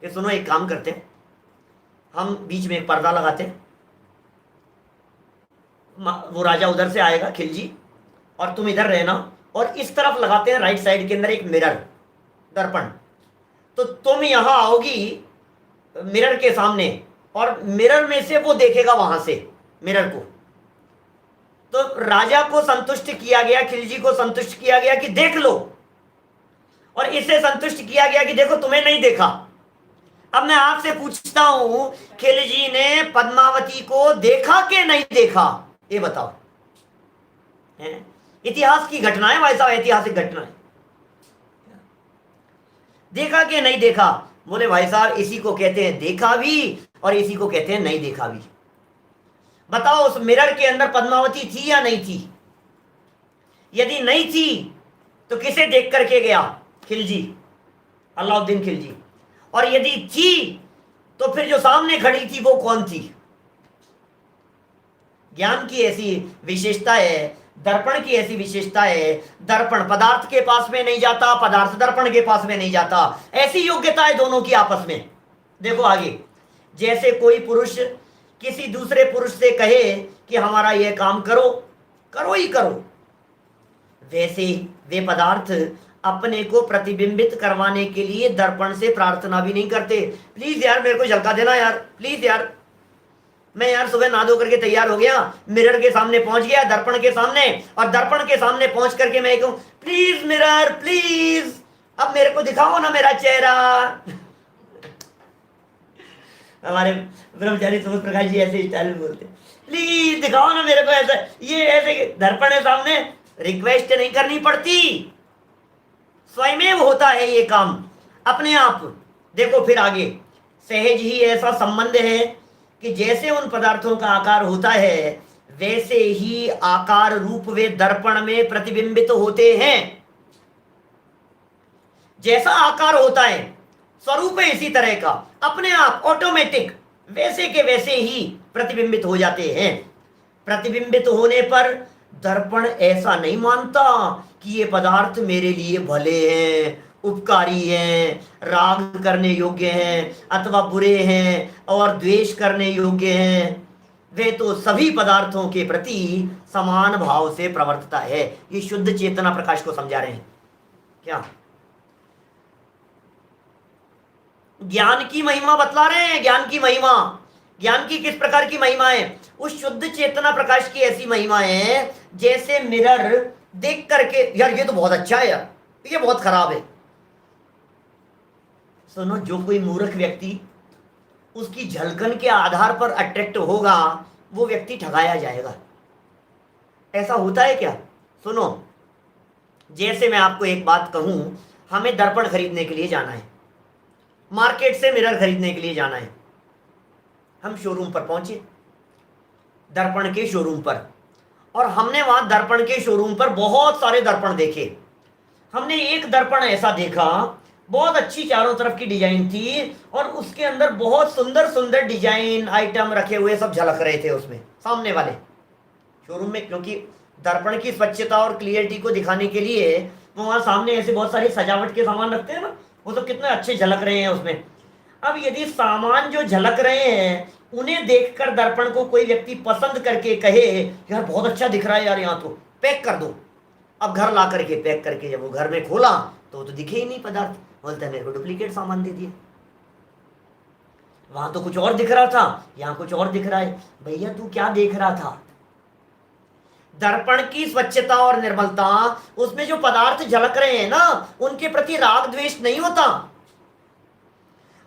कि सुनो एक काम करते हैं, हम बीच में एक पर्दा लगाते हैं, वो राजा उधर से आएगा खिलजी, और तुम इधर रहना, और इस तरफ लगाते हैं राइट साइड के अंदर एक मिरर, दर्पण। तो तुम यहां आओगी मिरर के सामने, और मिरर में से वो देखेगा वहां से मिरर को। तो राजा को संतुष्ट किया गया, खिलजी को संतुष्ट किया गया कि देख लो, और इसे संतुष्ट किया गया कि देखो तुम्हें नहीं देखा। अब मैं आपसे पूछता हूं, खिलजी ने पद्मावती को देखा कि नहीं देखा? ये बताओ। इतिहास की घटना है भाई साहब, ऐतिहासिक घटना है। देखा कि नहीं देखा? बोले भाई साहब इसी को कहते हैं देखा भी, और इसी को कहते हैं नहीं देखा भी। बताओ उस मिरर के अंदर पद्मावती थी या नहीं थी? यदि नहीं थी तो किसे देख करके गया? खिलजी, अलाउद्दीन खिलजी। और यदि थी तो फिर जो सामने खड़ी थी वो कौन थी? ज्ञान की ऐसी विशेषता है, दर्पण की ऐसी विशेषता है, दर्पण पदार्थ के पास में नहीं जाता, पदार्थ दर्पण के पास में नहीं जाता, ऐसी योग्यता है दोनों की आपस में। देखो आगे, जैसे कोई पुरुष किसी दूसरे पुरुष से कहे कि हमारा यह काम करो, करो ही करो, वैसे वे पदार्थ अपने को प्रतिबिंबित करवाने के लिए दर्पण से प्रार्थना भी नहीं करते, प्लीज यार मेरे को झलका देना यार, प्लीज यार। मैं यार सुबह नहा धो करके तैयार हो गया, मिरर के सामने पहुंच गया, दर्पण के सामने, और दर्पण के सामने पहुंच करके मैं कहूं प्लीज मिरर प्लीज, अब मेरे को दिखाओ ना मेरा चेहरा। हमारे ब्रह्मचारी सुबोध प्रकाश जी ऐसे स्टाइल में बोलते, प्लीज दिखाओ ना मेरे को ऐसा, ये ऐसे दर्पण है सामने, रिक्वेस्ट नहीं करनी पड़ती, स्वयं होता है ये काम अपने आप। देखो फिर आगे, सहज ही ऐसा संबंध है कि जैसे उन पदार्थों का आकार होता है वैसे ही आकार रूप वे दर्पण में प्रतिबिंबित होते हैं। जैसा आकार होता है, स्वरूप है इसी तरह का, अपने आप ऑटोमेटिक वैसे के वैसे ही प्रतिबिंबित हो जाते हैं। प्रतिबिंबित होने पर दर्पण ऐसा नहीं मानता कि ये पदार्थ मेरे लिए भले हैं, उपकारी हैं, राग करने योग्य हैं अथवा बुरे हैं और द्वेष करने योग्य हैं। वे तो सभी पदार्थों के प्रति समान भाव से प्रवर्तता है। ये शुद्ध चेतना प्रकाश को समझा रहे हैं क्या? ज्ञान की महिमा बतला रहे हैं, ज्ञान की महिमा। ज्ञान की किस प्रकार की महिमा है? उस शुद्ध चेतना प्रकाश की ऐसी महिमा है जैसे मिरर देख करके यार ये तो बहुत अच्छा है यार, ये बहुत खराब है। सुनो, जो कोई मूर्ख व्यक्ति उसकी झलकन के आधार पर अट्रैक्ट होगा वो व्यक्ति ठगाया जाएगा। ऐसा होता है क्या? सुनो, जैसे मैं आपको एक बात कहूं, हमें दर्पण खरीदने के लिए जाना है, मार्केट से मिरर खरीदने के लिए जाना है। हम शोरूम पर पहुंचे, दर्पण के शोरूम पर, और हमने वहां दर्पण के शोरूम पर बहुत सारे दर्पण देखे। हमने एक दर्पण ऐसा देखा, बहुत अच्छी चारों तरफ की डिजाइन थी और उसके अंदर बहुत सुंदर सुंदर डिजाइन आइटम रखे हुए सब झलक रहे थे उसमें सामने वाले शोरूम में, क्योंकि दर्पण की स्वच्छता और क्लियरिटी को दिखाने के लिए वो वहां सामने ऐसे बहुत सारी सजावट के सामान रखते हैं ना, वो तो कितने अच्छे झलक रहे हैं उसमें। अब यदि सामान जो झलक रहे हैं उन्हें देखकर दर्पण को कोई व्यक्ति पसंद करके कहे यार बहुत अच्छा दिख रहा है यार, यहाँ तो पैक कर दो। अब घर ला करके पैक करके जब वो घर में खोला तो वो तो दिखे ही नहीं पदार्थ, बोलता है मेरे को डुप्लीकेट सामान दे दिए, वहां तो कुछ और दिख रहा था यहाँ कुछ और दिख रहा है। भैया तू क्या देख रहा था? दर्पण की स्वच्छता और निर्मलता, उसमें जो पदार्थ झलक रहे हैं ना उनके प्रति राग द्वेष नहीं होता,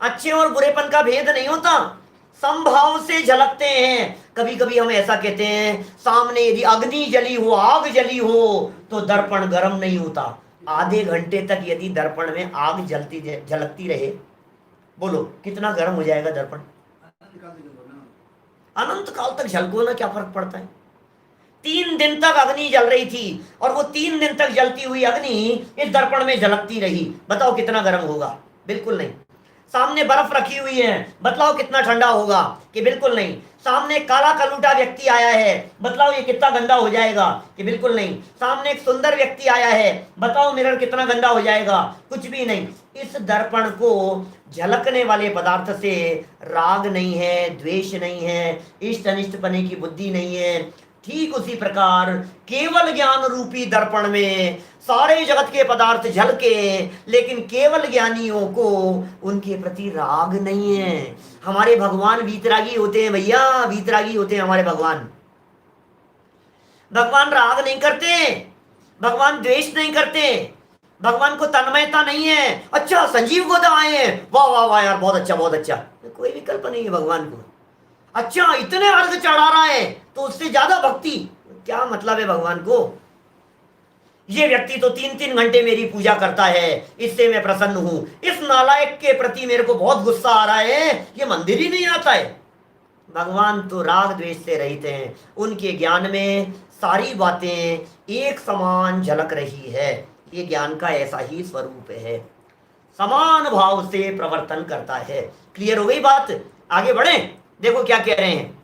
अच्छे और बुरेपन का भेद नहीं होता, समभाव से झलकते हैं। कभी कभी हम ऐसा कहते हैं सामने यदि अग्नि जली हो, आग जली हो तो दर्पण गर्म नहीं होता। आधे घंटे तक यदि दर्पण में आग जलती झलकती रहे, बोलो कितना गर्म हो जाएगा दर्पण? अनंत काल तक झलको ना, क्या फर्क पड़ता है? 3 दिन तक अग्नि जल रही थी और वो 3 दिन तक जलती हुई अग्नि इस दर्पण में झलकती रही, बताओ कितना गर्म होगा? बिल्कुल नहीं। सामने बर्फ रखी हुई है, बतलाओ कितना ठंडा होगा? कि बिल्कुल नहीं। सामने काला कलूटा व्यक्ति आया है, बतलाओ ये कितना गंदा हो जाएगा? कि बिल्कुल नहीं। सामने एक सुंदर व्यक्ति आया है, बताओ मिरर कितना गंदा हो जाएगा? कुछ भी नहीं। इस दर्पण को झलकने वाले पदार्थ से राग नहीं है, द्वेष नहीं है, इष्ट अनिष्ट पने की बुद्धि नहीं है। ठीक उसी प्रकार केवल ज्ञान रूपी दर्पण में सारे जगत के पदार्थ झलके, लेकिन केवल ज्ञानियों को उनके प्रति राग नहीं है। हमारे भगवान वीतरागी होते हैं भैया, वीतरागी होते हैं हमारे भगवान। भगवान राग नहीं करते, भगवान द्वेष नहीं करते, भगवान को तन्मयता नहीं है। अच्छा संजीव गोदा आए हैं, वाह वाह वाह यार बहुत अच्छा बहुत अच्छा, कोई विकल्प नहीं है भगवान को। अच्छा इतने अर्घ चढ़ा रहा है तो उससे ज्यादा भक्ति, क्या मतलब है भगवान को? ये व्यक्ति तो 3-3 घंटे मेरी पूजा करता है, इससे मैं प्रसन्न हूं, इस नालायक के प्रति मेरे को बहुत गुस्सा आ रहा है, ये मंदिर ही नहीं आता है। भगवान तो राग द्वेष से रहित हैं, उनके ज्ञान में सारी बातें एक समान झलक रही है। ये ज्ञान का ऐसा ही स्वरूप है, समान भाव से प्रवर्तन करता है। क्लियर हो गई बात? आगे बढ़े, देखो क्या कह रहे हैं।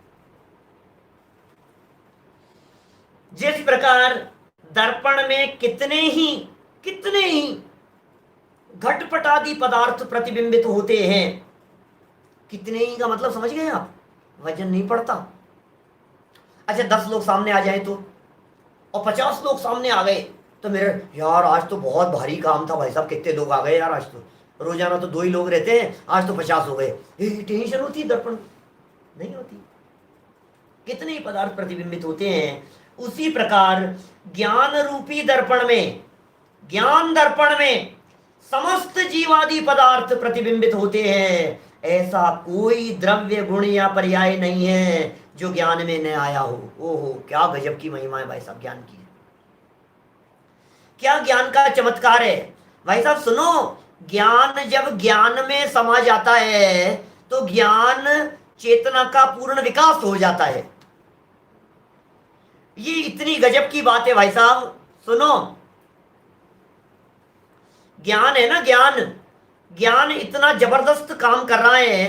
जिस प्रकार दर्पण में कितने ही घटपटादि पदार्थ प्रतिबिंबित होते हैं, कितने ही का मतलब समझ गए आप? वजन नहीं पड़ता। अच्छा 10 लोग सामने आ जाए तो, और 50 लोग सामने आ गए तो मेरे यार आज तो बहुत भारी काम था भाई साहब, कितने लोग आ गए यार, आज तो रोजाना तो 2 ही लोग रहते हैं, आज तो 50 हो गए। टेंशन होती है? दर्पण नहीं होती। कितने ही पदार्थ प्रतिबिंबित होते हैं। उसी प्रकार ज्ञान रूपी दर्पण में, ज्ञान दर्पण में समस्त जीवादि पदार्थ प्रतिबिंबित होते हैं। ऐसा कोई द्रव्य गुण या पर्याय नहीं है जो ज्ञान में न आया हो। ओहो क्या गजब की महिमा है भाई साहब ज्ञान की, क्या ज्ञान का चमत्कार है भाई साहब। सुनो, ज्ञान जब ज्ञान में समा जाता है तो ज्ञान चेतना का पूर्ण विकास हो जाता है। ये इतनी गजब की बात है भाई साहब। सुनो, ज्ञान है ना, ज्ञान इतना जबरदस्त काम कर रहा है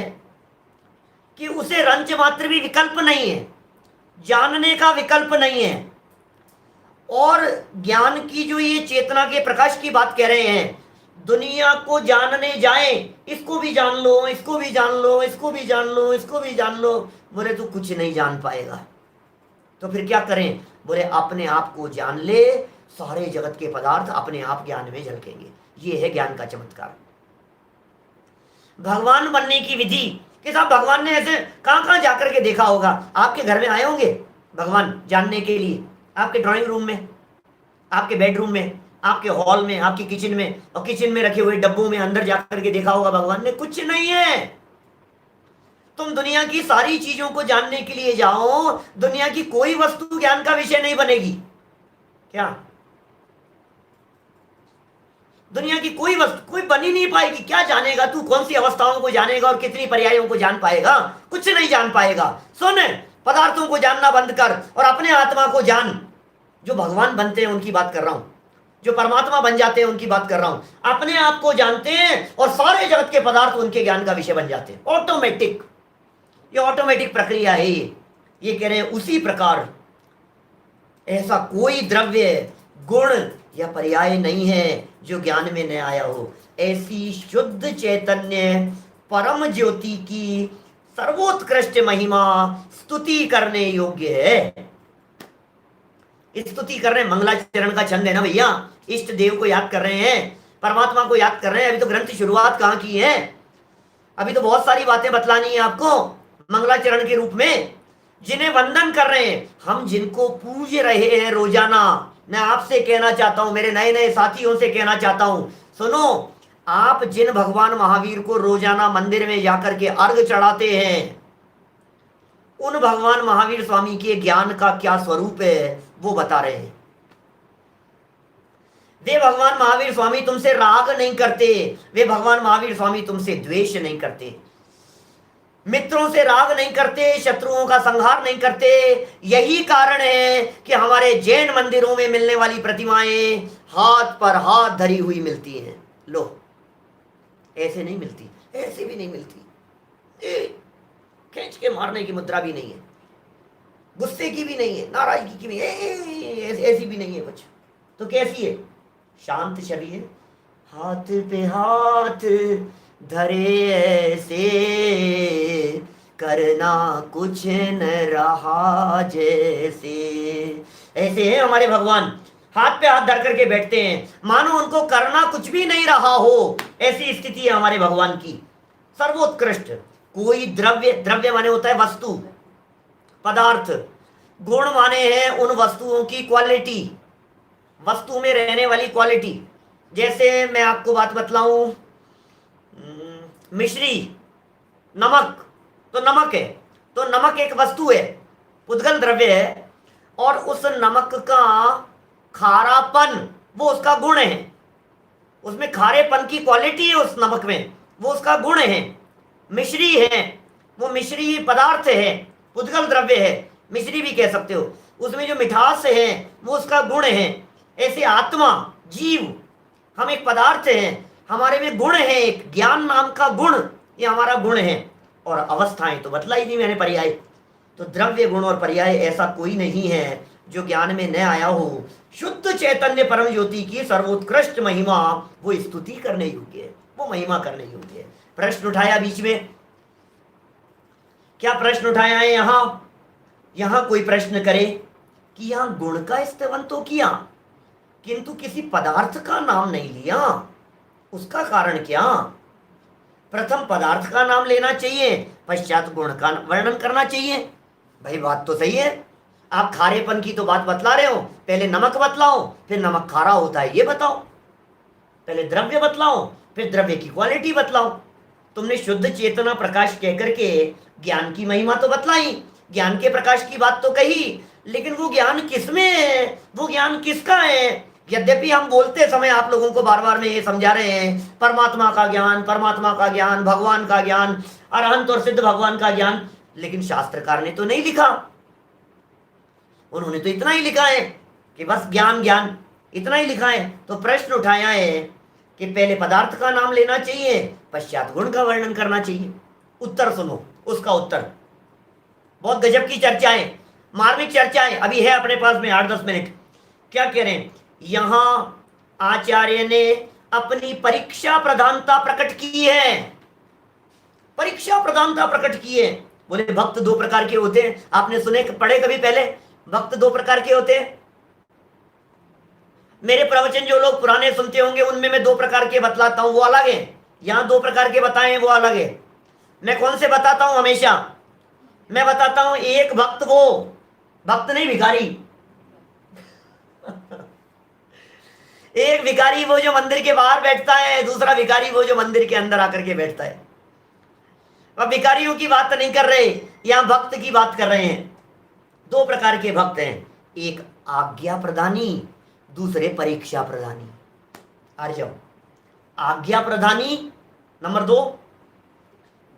कि उसे रंच मात्र भी विकल्प नहीं है, जानने का विकल्प नहीं है। और ज्ञान की जो ये चेतना के प्रकाश की बात कह रहे हैं, दुनिया को जानने जाए, इसको भी जान लो, इसको भी जान लो, इसको भी जान लो, इसको भी जान लो, बोले तो कुछ नहीं जान पाएगा। तो फिर क्या करें? बोले अपने आप को जान ले, सारे जगत के पदार्थ अपने आप ज्ञान में झलकेंगे। ये है ज्ञान का चमत्कार। भगवान बनने की विधि कि साहब भगवान ने ऐसे कहां कहां जाकर के देखा होगा? आपके घर में आए होंगे भगवान जानने के लिए, आपके ड्राइंग रूम में, आपके बेडरूम में, आपके हॉल में, आपकी किचन में, और किचन में रखे हुए डब्बों में अंदर जाकर के देखा होगा भगवान ने? कुछ नहीं है। तुम दुनिया की सारी चीजों को जानने के लिए जाओ, दुनिया की कोई वस्तु ज्ञान का विषय नहीं बनेगी। क्या? दुनिया की कोई वस्तु कोई बन ही नहीं पाएगी। क्या जानेगा तू? कौन सी अवस्थाओं को जानेगा और कितनी पर्यायों को जान पाएगा? कुछ नहीं जान पाएगा। सुन, पदार्थों को जानना बंद कर और अपने आत्मा को जान। जो भगवान बनते हैं उनकी बात कर रहा हूं, जो परमात्मा बन जाते हैं उनकी बात कर रहा हूं। अपने आप को जानते हैं और सारे जगत के पदार्थ उनके ज्ञान का विषय बन जाते हैं। ऑटोमेटिक, ये ऑटोमेटिक प्रक्रिया है। ये कह रहे हैं उसी प्रकार ऐसा कोई द्रव्य, गुण या पर्याय नहीं है जो ज्ञान में न आया हो। ऐसी शुद्ध चैतन्य परम ज्योति की सर्वोत्कृष्ट महिमा स्तुति करने योग्य है। स्तुति कर रहे हैं, मंगलाचरण का छंद है ना भैया, इष्ट देव को याद कर रहे हैं, परमात्मा को याद कर रहे हैं। अभी तो ग्रंथ शुरुआत कहाँ की है, अभी तो बहुत सारी बातें बतलानी है आपको मंगलाचरण के रूप में। जिन्हें वंदन कर रहे हैं, हम जिनको पूज रहे हैं रोजाना, मैं आपसे कहना चाहता हूं, मेरे नए नए साथियों से कहना चाहता हूं, सुनो, आप जिन भगवान महावीर को रोजाना मंदिर में जाकर के अर्घ चढ़ाते हैं, उन भगवान महावीर स्वामी के ज्ञान का क्या स्वरूप है वो बता रहे हैं। वे भगवान महावीर स्वामी तुमसे राग नहीं करते, वे भगवान महावीर स्वामी तुमसे द्वेष नहीं करते, मित्रों से राग नहीं करते, शत्रुओं का संहार नहीं करते। यही कारण है कि हमारे जैन मंदिरों में मिलने वाली प्रतिमाएं हाथ पर हाथ धरी हुई मिलती हैं। लो, ऐसे नहीं मिलती, ऐसे भी नहीं मिलती, खींच के मारने की मुद्रा भी नहीं है, गुस्से की भी नहीं है, नाराजगी की भी ऐसी भी नहीं है कुछ। तो कैसी है? शांत शरीर, हाथ पे हाथ धरे ऐसे, करना कुछ न रहा जैसे। ऐसे हैं हमारे भगवान, हाथ पे हाथ धर करके बैठते हैं, मानो उनको करना कुछ भी नहीं रहा हो, ऐसी स्थिति है हमारे भगवान की। सर्वोत्कृष्ट कोई द्रव्य, द्रव्य माने होता है वस्तु, पदार्थ, गुण माने हैं उन वस्तुओं की क्वालिटी, वस्तु में रहने वाली क्वालिटी। जैसे मैं आपको बात बतलाऊं, मिश्री, नमक, तो नमक है, तो नमक एक वस्तु है, उद्गल द्रव्य है, और उस नमक का खारापन वो उसका गुण है, उसमें खारेपन की क्वालिटी है उस नमक में, वो उसका गुण है। मिश्री है, वो मिश्री पदार्थ है, उद्गल द्रव्य है, मिश्री भी कह सकते हो, उसमें जो मिठास है वो उसका गुण है। ऐसे आत्मा, जीव, हम एक पदार्थ हैं, हमारे में गुण है, एक ज्ञान नाम का गुण, ये हमारा गुण है। और अवस्थाएं तो बतलाई दी मैंने, पर्याय। तो द्रव्य, गुण और पर्याय ऐसा कोई नहीं है जो ज्ञान में न आया हो। शुद्ध चैतन्य परम ज्योति की सर्वोत्कृष्ट महिमा वो स्तुति करने योग्य है, वो महिमा करने योग्य है। प्रश्न उठाया बीच में, क्या प्रश्न उठाया है यहां कोई प्रश्न करे कि यहां गुण का स्तवन तो किया किंतु किसी पदार्थ का नाम नहीं लिया, उसका कारण क्या? प्रथम पदार्थ का नाम लेना चाहिए, पश्चात गुण का वर्णन करना चाहिए। भाई बात तो सही है, आप खारेपन की तो बात बतला रहे हो, पहले नमक बतलाओ, फिर नमक खारा होता है ये बताओ, पहले द्रव्य बतलाओ, फिर द्रव्य की क्वालिटी बतलाओ। तुमने शुद्ध चेतना प्रकाश कह करके ज्ञान की महिमा तो बतलाई, ज्ञान के प्रकाश की बात तो कही, लेकिन वो ज्ञान किसमें है, वो ज्ञान किसका है? यद्यपि हम बोलते समय आप लोगों को बार बार में ये समझा रहे हैं, परमात्मा का ज्ञान, परमात्मा का ज्ञान, भगवान का ज्ञान, अरहंत और सिद्ध भगवान का ज्ञान, लेकिन शास्त्रकार ने तो नहीं लिखा। उन्होंने तो इतना ही लिखा है कि बस ज्ञान ज्ञान, इतना ही लिखा है। तो प्रश्न उठाया है कि पहले पदार्थ का नाम लेना चाहिए, पश्चात गुण का वर्णन करना चाहिए। उत्तर सुनो, उसका उत्तर। बहुत गजब की चर्चाएं, मार्मिक चर्चाएं अभी है अपने पास में 8-10 मिनट। क्या कह रहे हैं यहां? आचार्य ने अपनी परीक्षा प्रधानता प्रकट की है, परीक्षा प्रधानता प्रकट की है। बोले भक्त दो प्रकार के होते हैं, आपने सुने पढ़े कभी पहले? भक्त दो प्रकार के होते हैं। मेरे प्रवचन जो लोग पुराने सुनते होंगे उनमें मैं दो प्रकार के बतलाता हूं, वो अलग है। यहां दो प्रकार के बताए वो अलग है। मैं कौन से बताता हूं हमेशा? मैं बताता हूं एक भक्त, वो भक्त नहीं भिखारी, एक भिखारी वो जो मंदिर के बाहर बैठता है, दूसरा भिखारी वो जो मंदिर के अंदर आकर के बैठता है। वह भिखारियों की बात नहीं कर रहे, यहां भक्त की बात कर रहे हैं। दो प्रकार के भक्त हैं, एक आज्ञा प्रदानी, दूसरे परीक्षा प्रदानी। आर्य आज्ञा प्रदानी, नंबर 2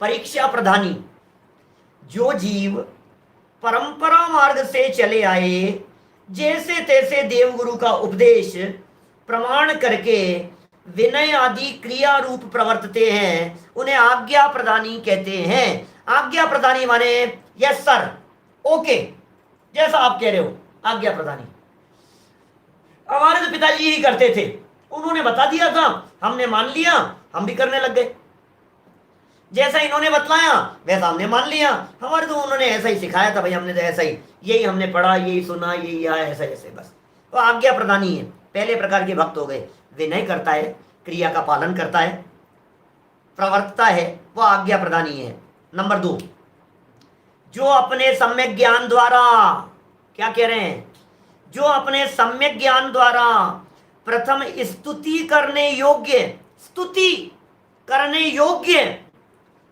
परीक्षा प्रदानी। जो जीव परंपरा मार्ग से चले आए, जैसे तैसे देवगुरु का उपदेश प्रमाण करके विनय आदि क्रिया रूप प्रवर्तते हैं, उन्हें आज्ञा प्रदानी कहते हैं। आज्ञा प्रदानी माने यस सर, ओके, जैसा आप कह रहे हो, आज्ञा प्रदानी। हमारे तो पिताजी ही करते थे, उन्होंने बता दिया था, हमने मान लिया, हम भी करने लग गए। जैसा इन्होंने बतलाया वैसा हमने मान लिया। हमारे तो उन्होंने ऐसा ही सिखाया था भाई, हमने तो ऐसा ही, यही हमने पढ़ा, यही सुना, यही आया, ऐसा ऐसे बस। तो आज्ञा प्रदानी है। पहले प्रकार के भक्त हो गए, विनय करता है, क्रिया का पालन करता है, प्रवर्तता है, वो आज्ञा प्रदानी है। नंबर 2, जो अपने सम्यक ज्ञान द्वारा, क्या कह रहे हैं, जो अपने सम्यक ज्ञान द्वारा प्रथम स्तुति करने योग्य, स्तुति करने योग्य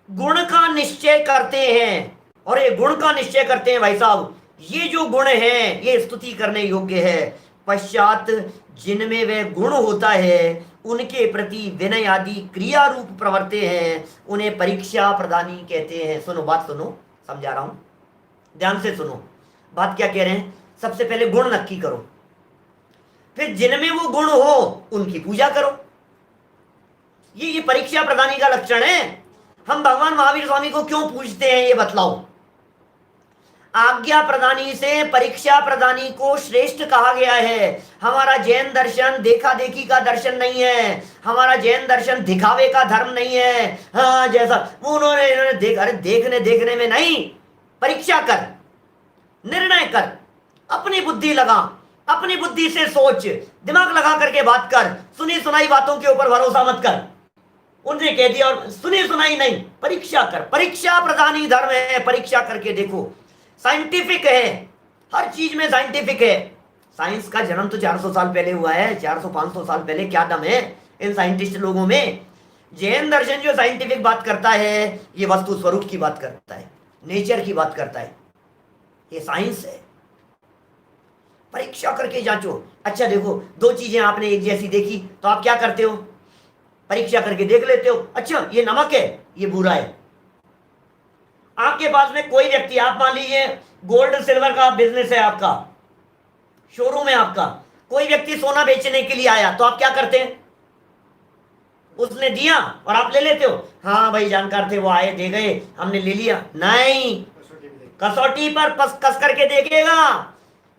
गुण का निश्चय करते हैं। और ये गुण का निश्चय करते हैं भाई साहब, ये जो गुण है ये स्तुति करने योग्य है। पश्चात जिनमें वह गुण होता है उनके प्रति विनय आदि क्रिया रूप प्रवर्ते हैं, उन्हें परीक्षा प्रदानी कहते हैं। सुनो बात, सुनो, समझा रहा हूं, ध्यान से सुनो बात। क्या कह रहे हैं, सबसे पहले गुण नक्की करो, फिर जिनमें वो गुण हो उनकी पूजा करो। ये परीक्षा प्रदानी का लक्षण है। हम भगवान महावीर स्वामी को क्यों पूजते हैं ये बतलाओ। आज्ञा प्रदानी से परीक्षा प्रदानी को श्रेष्ठ कहा गया है। हमारा जैन दर्शन देखा देखी का दर्शन नहीं है, हमारा जैन दर्शन दिखावे का धर्म नहीं है। हाँ, जैसा उन्होंने देखने देखने में नहीं, परीक्षा कर, निर्णय कर, अपनी बुद्धि लगा, अपनी बुद्धि से सोच, दिमाग लगा करके बात कर। सुनी सुनाई बातों के ऊपर भरोसा मत कर। उनने कह दिया और सुनी सुनाई नहीं, परीक्षा कर। परीक्षा प्रदानी धर्म है, परीक्षा करके देखो। साइंटिफिक है, हर चीज में साइंटिफिक है। साइंस का जन्म तो 400 साल पहले हुआ है, 400-500 साल पहले। क्या दम है इन साइंटिस्ट लोगों में। जैन दर्शन जो साइंटिफिक बात करता है ये वस्तु स्वरूप की बात करता है, नेचर की बात करता है, ये साइंस है। परीक्षा करके जांचो। अच्छा देखो, दो चीजें आपने एक जैसी देखी तो आप क्या करते हो, परीक्षा करके देख लेते हो। अच्छा ये नमक है, ये बुरा है। आपके पास में कोई व्यक्ति, आप मान लीजिए गोल्ड सिल्वर का बिजनेस है आपका, शोरूम है आपका, कोई व्यक्ति सोना बेचने के लिए आया तो आप क्या करते हैं, उसने दिया और आप ले लेते हो। हाँ भाई जानकार थे, वो आए, दे गए, हमने ले लिया। नहीं, कसौटी पर कस करके देखेगा,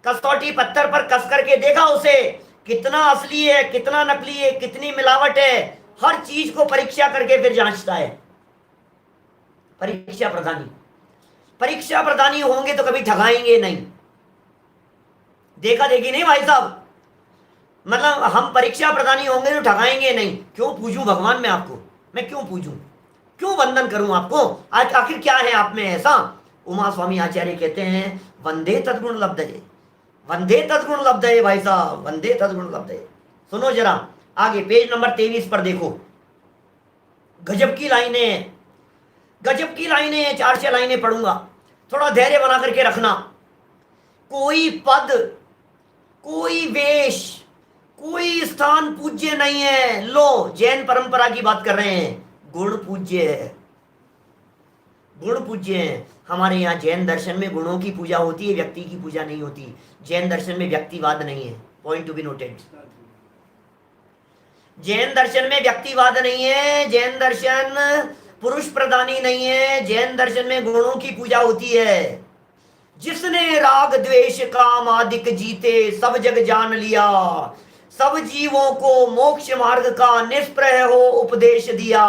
कसौटी पत्थर पर कस करके देखा उसे, कितना असली है, कितना नकली है, कितनी मिलावट है, हर चीज को परीक्षा करके फिर जांचता है। परीक्षा प्रधानी, परीक्षा प्रधानी होंगे तो कभी ठगाएंगे नहीं, देखा देखी नहीं भाई साहब। मतलब हम परीक्षा प्रधानी होंगे तो ठगाएंगे नहीं। क्यों पूजूं भगवान मैं आपको, मैं क्यों पूजूं, क्यों वंदन करूं आपको, आज आखिर क्या है आप में ऐसा। उमा स्वामी आचार्य कहते हैं वंदे तद्गुण लब्धये, वंदे तद्गुण लब्धये भाई साहब, वंदे तद्गुण लब्धये। सुनो जरा आगे, पेज नंबर 23 पर देखो, गजब की लाइनें, गजब की लाइनें, 4-6 लाइनें पढ़ूंगा, थोड़ा धैर्य बना करके रखना। कोई पद, कोई वेश, कोई स्थान पूज्य नहीं है। लो जैन परंपरा की बात कर रहे हैं, गुण पूज्य है, गुण पूज्य है। हमारे यहाँ जैन दर्शन में गुणों की पूजा होती है, व्यक्ति की पूजा नहीं होती। जैन दर्शन में व्यक्तिवाद नहीं है, point to be noted. Jain दर्शन में व्यक्तिवाद नहीं है, जैन दर्शन पुरुष प्रधानी नहीं है, जैन दर्शन में गुणों की पूजा होती है। जिसने राग द्वेष काम आदिक जीते सब जग जान लिया, सब जीवों को मोक्ष मार्ग का निष्प्रह हो उपदेश दिया।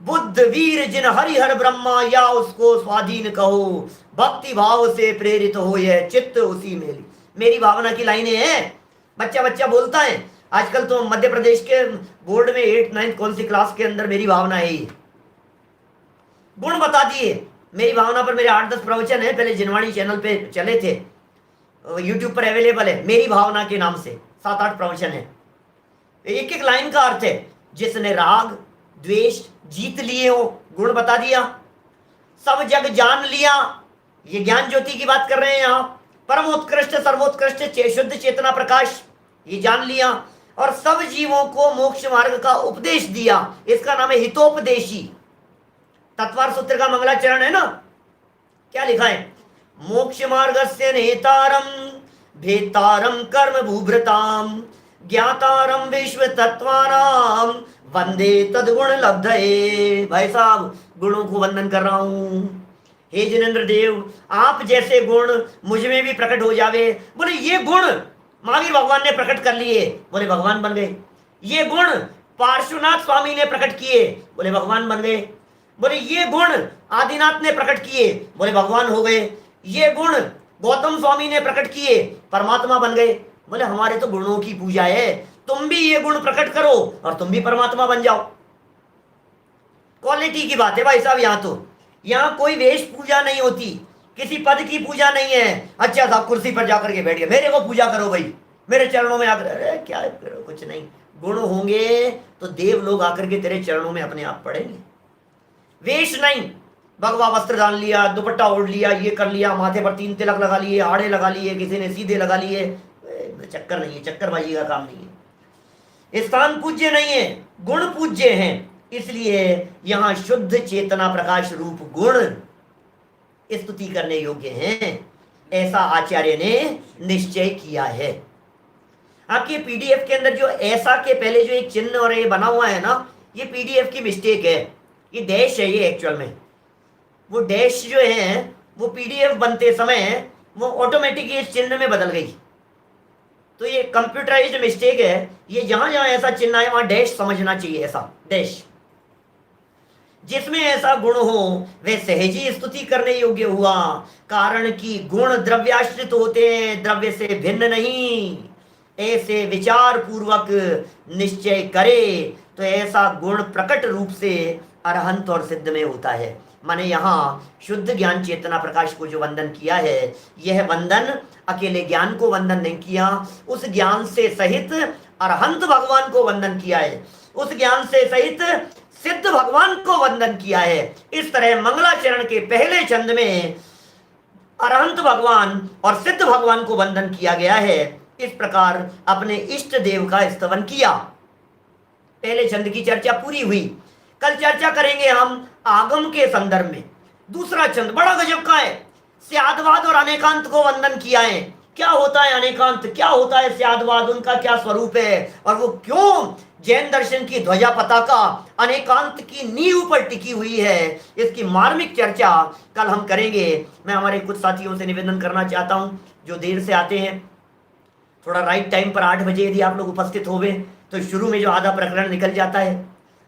बुद्ध वीर जिन हरिहर ब्रह्मा या उसको स्वाधीन कहो, भक्ति भाव से प्रेरित हो यह चित्त उसी में। मेरी भावना की लाइनें हैं। बच्चा बच्चा बोलता है आजकल तो मध्य प्रदेश के बोर्ड में 8-9 कौन सी क्लास के अंदर मेरी भावना है ही। गुण बता दिए। मेरी भावना पर मेरे 8-10 प्रवचन है, पहले जिनवाणी चैनल पे चले थे, यूट्यूब पर अवेलेबल है, मेरी भावना के नाम से 7-8 प्रवचन है। एक एक लाइन का अर्थ है, जिसने राग द्वेष जीत लिए हो, गुण बता दिया। सब जग जान लिया, ये ज्ञान ज्योति की बात कर रहे हैं यहाँ। परम उत्कृष्ट सर्वोत्कृष्ट शुद्ध चेतना प्रकाश, ये जान लिया। और सब जीवों को मोक्ष मार्ग का उपदेश दिया, इसका नाम है हितोपदेशी। तत्वार सूत्र का मंगलाचरण है ना, क्या लिखा है, मोक्ष मार्गस्य नेतारम भेतारम कर्म भूभृताम ज्ञातारम विश्व तत्वानाम वंदे तद्गुण लब्धये। भाई साहब गुणों को वंदन कर रहा हूं। हे जिनेंद्र देव, आप जैसे गुण मुझ में भी प्रकट हो जावे। बोले ये गुण महावीर भगवान ने प्रकट कर लिए, बोले भगवान बन गए। ये गुण पार्श्वनाथ स्वामी ने प्रकट किए, बोले भगवान बन गए। बोले ये गुण आदिनाथ ने प्रकट किए, बोले भगवान हो गए। ये गुण गौतम स्वामी ने प्रकट किए, परमात्मा बन गए। बोले हमारे तो गुणों की पूजा है, तुम भी ये गुण प्रकट करो और तुम भी परमात्मा बन जाओ। क्वालिटी की बात है भाई साहब। यहाँ कोई वेश पूजा नहीं होती, किसी पद की पूजा नहीं है। अच्छा साहब कुर्सी पर जाकर के बैठ गए, मेरे को पूजा करो भाई, मेरे चरणों में आकर, अरे क्या करो, कुछ नहीं। गुण होंगे तो देव लोग आकर के तेरे चरणों में अपने आप पड़ेंगे। वेश नहीं, भगवा वस्त्र डाल लिया, दुपट्टा ओढ़ लिया, ये कर लिया, माथे पर 3 तिलक लगा लिए, आड़े लगा लिए, किसी ने सीधे लगा लिए, चक्कर नहीं है, चक्करबाजी का काम नहीं है। स्थान पूज्य नहीं है, गुण पूज्य हैं। इसलिए यहां शुद्ध चेतना प्रकाश रूप गुण स्तुति करने योग्य हैं, ऐसा आचार्य ने निश्चय किया है। आपके पीडीएफ के अंदर जो ऐसा के पहले जो एक चिन्ह और ये बना हुआ है ना, ये पीडीएफ की मिस्टेक है, ये डैश है। ये एक्चुअल में वो डैश जो है वो पीडीएफ बनते समय वो ऑटोमेटिक ये चिन्ह में बदल गई, तो ये कंप्यूटराइज्ड मिस्टेक है। ये जहां जहां ऐसा चिन्ह है वहां डैश समझना चाहिए, ऐसा डैश। जिसमें ऐसा गुण हो वे सहजी स्तुति करने योग्य हुआ, कारण कि गुण द्रव्याश्रित होते हैं, द्रव्य से भिन्न नहीं। ऐसे विचार पूर्वक निश्चय करे तो ऐसा गुण प्रकट रूप से अरहंत और सिद्ध में होता है। माने यहाँ शुद्ध ज्ञान चेतना प्रकाश को जो वंदन किया है, यह वंदन अकेले ज्ञान को वंदन नहीं किया, उस ज्ञान से सहित अरहंत भगवान को वंदन किया है, उस ज्ञान से सहित सिद्ध भगवान को वंदन किया है। इस तरह मंगलाचरण के पहले छंद में अरहंत भगवान और सिद्ध भगवान को वंदन किया गया है। इस प्रकार अपने इष्ट देव का स्तवन किया। पहले छंद की चर्चा पूरी हुई। कल चर्चा करेंगे हम आगम के संदर्भ में। दूसरा छंद बड़ा गजब का है, स्यादवाद और अनेकांत को वंदन किया है। क्या होता है अनेकांत, क्या होता है स्यादवाद, उनका क्या स्वरूप है, और वो क्यों जैन दर्शन की ध्वजा पताका अनेकांत की नींव पर टिकी हुई है, इसकी मार्मिक चर्चा कल हम करेंगे। मैं हमारे कुछ साथियों से निवेदन करना चाहता हूं जो देर से आते हैं, थोड़ा राइट टाइम पर 8 बजे यदि आप लोग उपस्थित होवे तो शुरू में जो आधा प्रकरण निकल जाता है।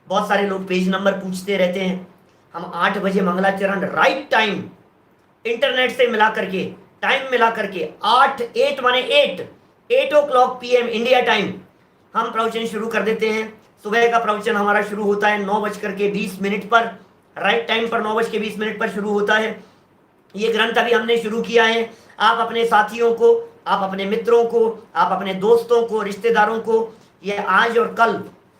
बहुत सारे लोग पेज नंबर पूछते रहते हैं। हम 8 बजे मंगलाचरण राइट टाइम इंटरनेट से मिला करके, टाइम मिला करके 8 माने 8 o'clock PM इंडिया टाइम हम प्रवचन शुरू कर देते हैं। सुबह का प्रवचन हमारा शुरू होता है 9:20 पर, राइट टाइम पर 9:20 पर शुरू होता है। ये ग्रंथ अभी हमने शुरू किया है। आप अपने साथियों को, आप अपने मित्रों को, आप अपने दोस्तों को, रिश्तेदारों को ये आज और कल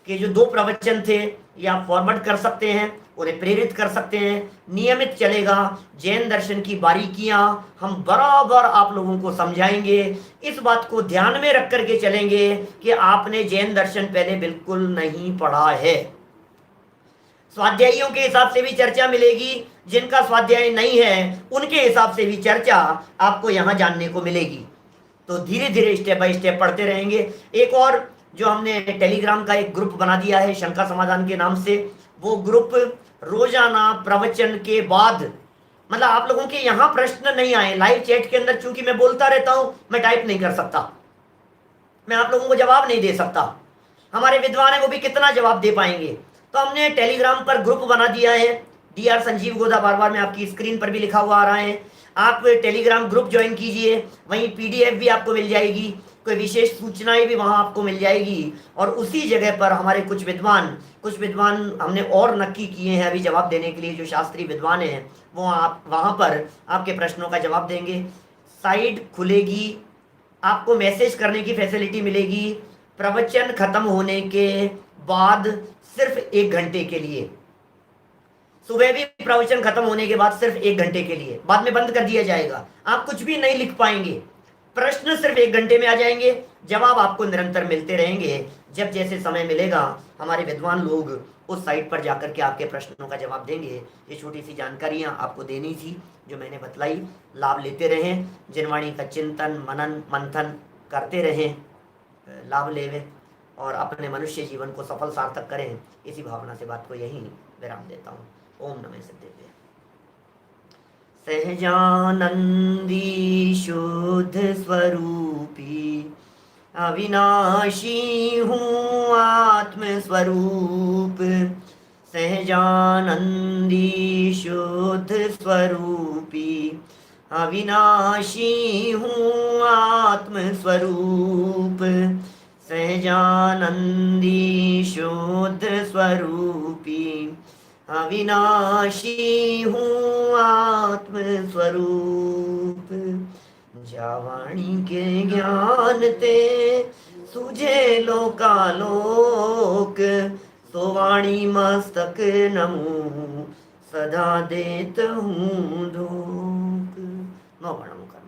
के जो 2 प्रवचन थे ये आप फॉरवर्ड कर सकते हैं, उन्हें प्रेरित कर सकते हैं। नियमित चलेगा। जैन दर्शन की बारीकियां हम बराबर आप लोगों को समझाएंगे। इस बात को ध्यान में रख करके चलेंगे कि आपने जैन दर्शन पहले बिल्कुल नहीं पढ़ा है। स्वाध्यायियों के हिसाब से भी चर्चा मिलेगी, जिनका स्वाध्याय नहीं है उनके हिसाब से भी चर्चा आपको यहाँ जानने को मिलेगी। तो धीरे धीरे स्टेप बाय स्टेप पढ़ते रहेंगे। एक और जो हमने टेलीग्राम का एक ग्रुप बना दिया है शंका समाधान के नाम से, वो ग्रुप रोजाना प्रवचन के बाद, मतलब आप लोगों के यहाँ प्रश्न नहीं आए लाइव चैट के अंदर, चूंकि मैं बोलता रहता हूं, मैं टाइप नहीं कर सकता, मैं आप लोगों को जवाब नहीं दे सकता। हमारे विद्वान है वो भी कितना जवाब दे पाएंगे। तो हमने टेलीग्राम पर ग्रुप बना दिया है, DR संजीव गोदा, बार बार में आपकी स्क्रीन पर भी लिखा हुआ आ रहा है। आप टेलीग्राम ग्रुप ज्वाइन कीजिए, वहीं PDF भी आपको मिल जाएगी, कोई विशेष सूचनाएं भी वहां आपको मिल जाएगी। और उसी जगह पर हमारे कुछ विद्वान हमने और नक्की किए हैं अभी जवाब देने के लिए, जो शास्त्रीय विद्वान हैं वो आप वहां पर आपके प्रश्नों का जवाब देंगे। साइट खुलेगी, आपको मैसेज करने की फैसिलिटी मिलेगी। प्रवचन खत्म होने के बाद सिर्फ 1 घंटे के लिए, सुबह भी प्रवचन खत्म होने के बाद सिर्फ 1 घंटे के लिए, बाद में बंद कर दिया जाएगा। आप कुछ भी नहीं लिख पाएंगे, प्रश्न सिर्फ 1 घंटे में आ जाएंगे, जवाब आपको निरंतर मिलते रहेंगे। जब जैसे समय मिलेगा हमारे विद्वान लोग उस साइट पर जाकर के आपके प्रश्नों का जवाब देंगे। ये छोटी सी जानकारियां आपको देनी थी जो मैंने बतलाई। लाभ लेते रहें, जिनवाणी का चिंतन मनन मंथन करते रहें, लाभ लेवें और अपने मनुष्य जीवन को सफल सार्थक करें। इसी भावना से बात को यहीं विराम देता हूँ। ओम नमः सिद्धेभ्य। सहजानंदी शुद्ध स्वरूपी अविनाशी हूँ आत्मस्वरूप, सहजानंदी शुद्ध स्वरूपी। अविनाशी हूँ आत्मस्वरूप, सहजानंदी शुद्ध स्वरूपी। अविनाशी हूँ आत्मस्वरूप, जावाणी के ज्ञान ते सूझे लोकालोक। सोवाणी मस्तक नमो सदा देत हूँ धूप। नौ वर्णों का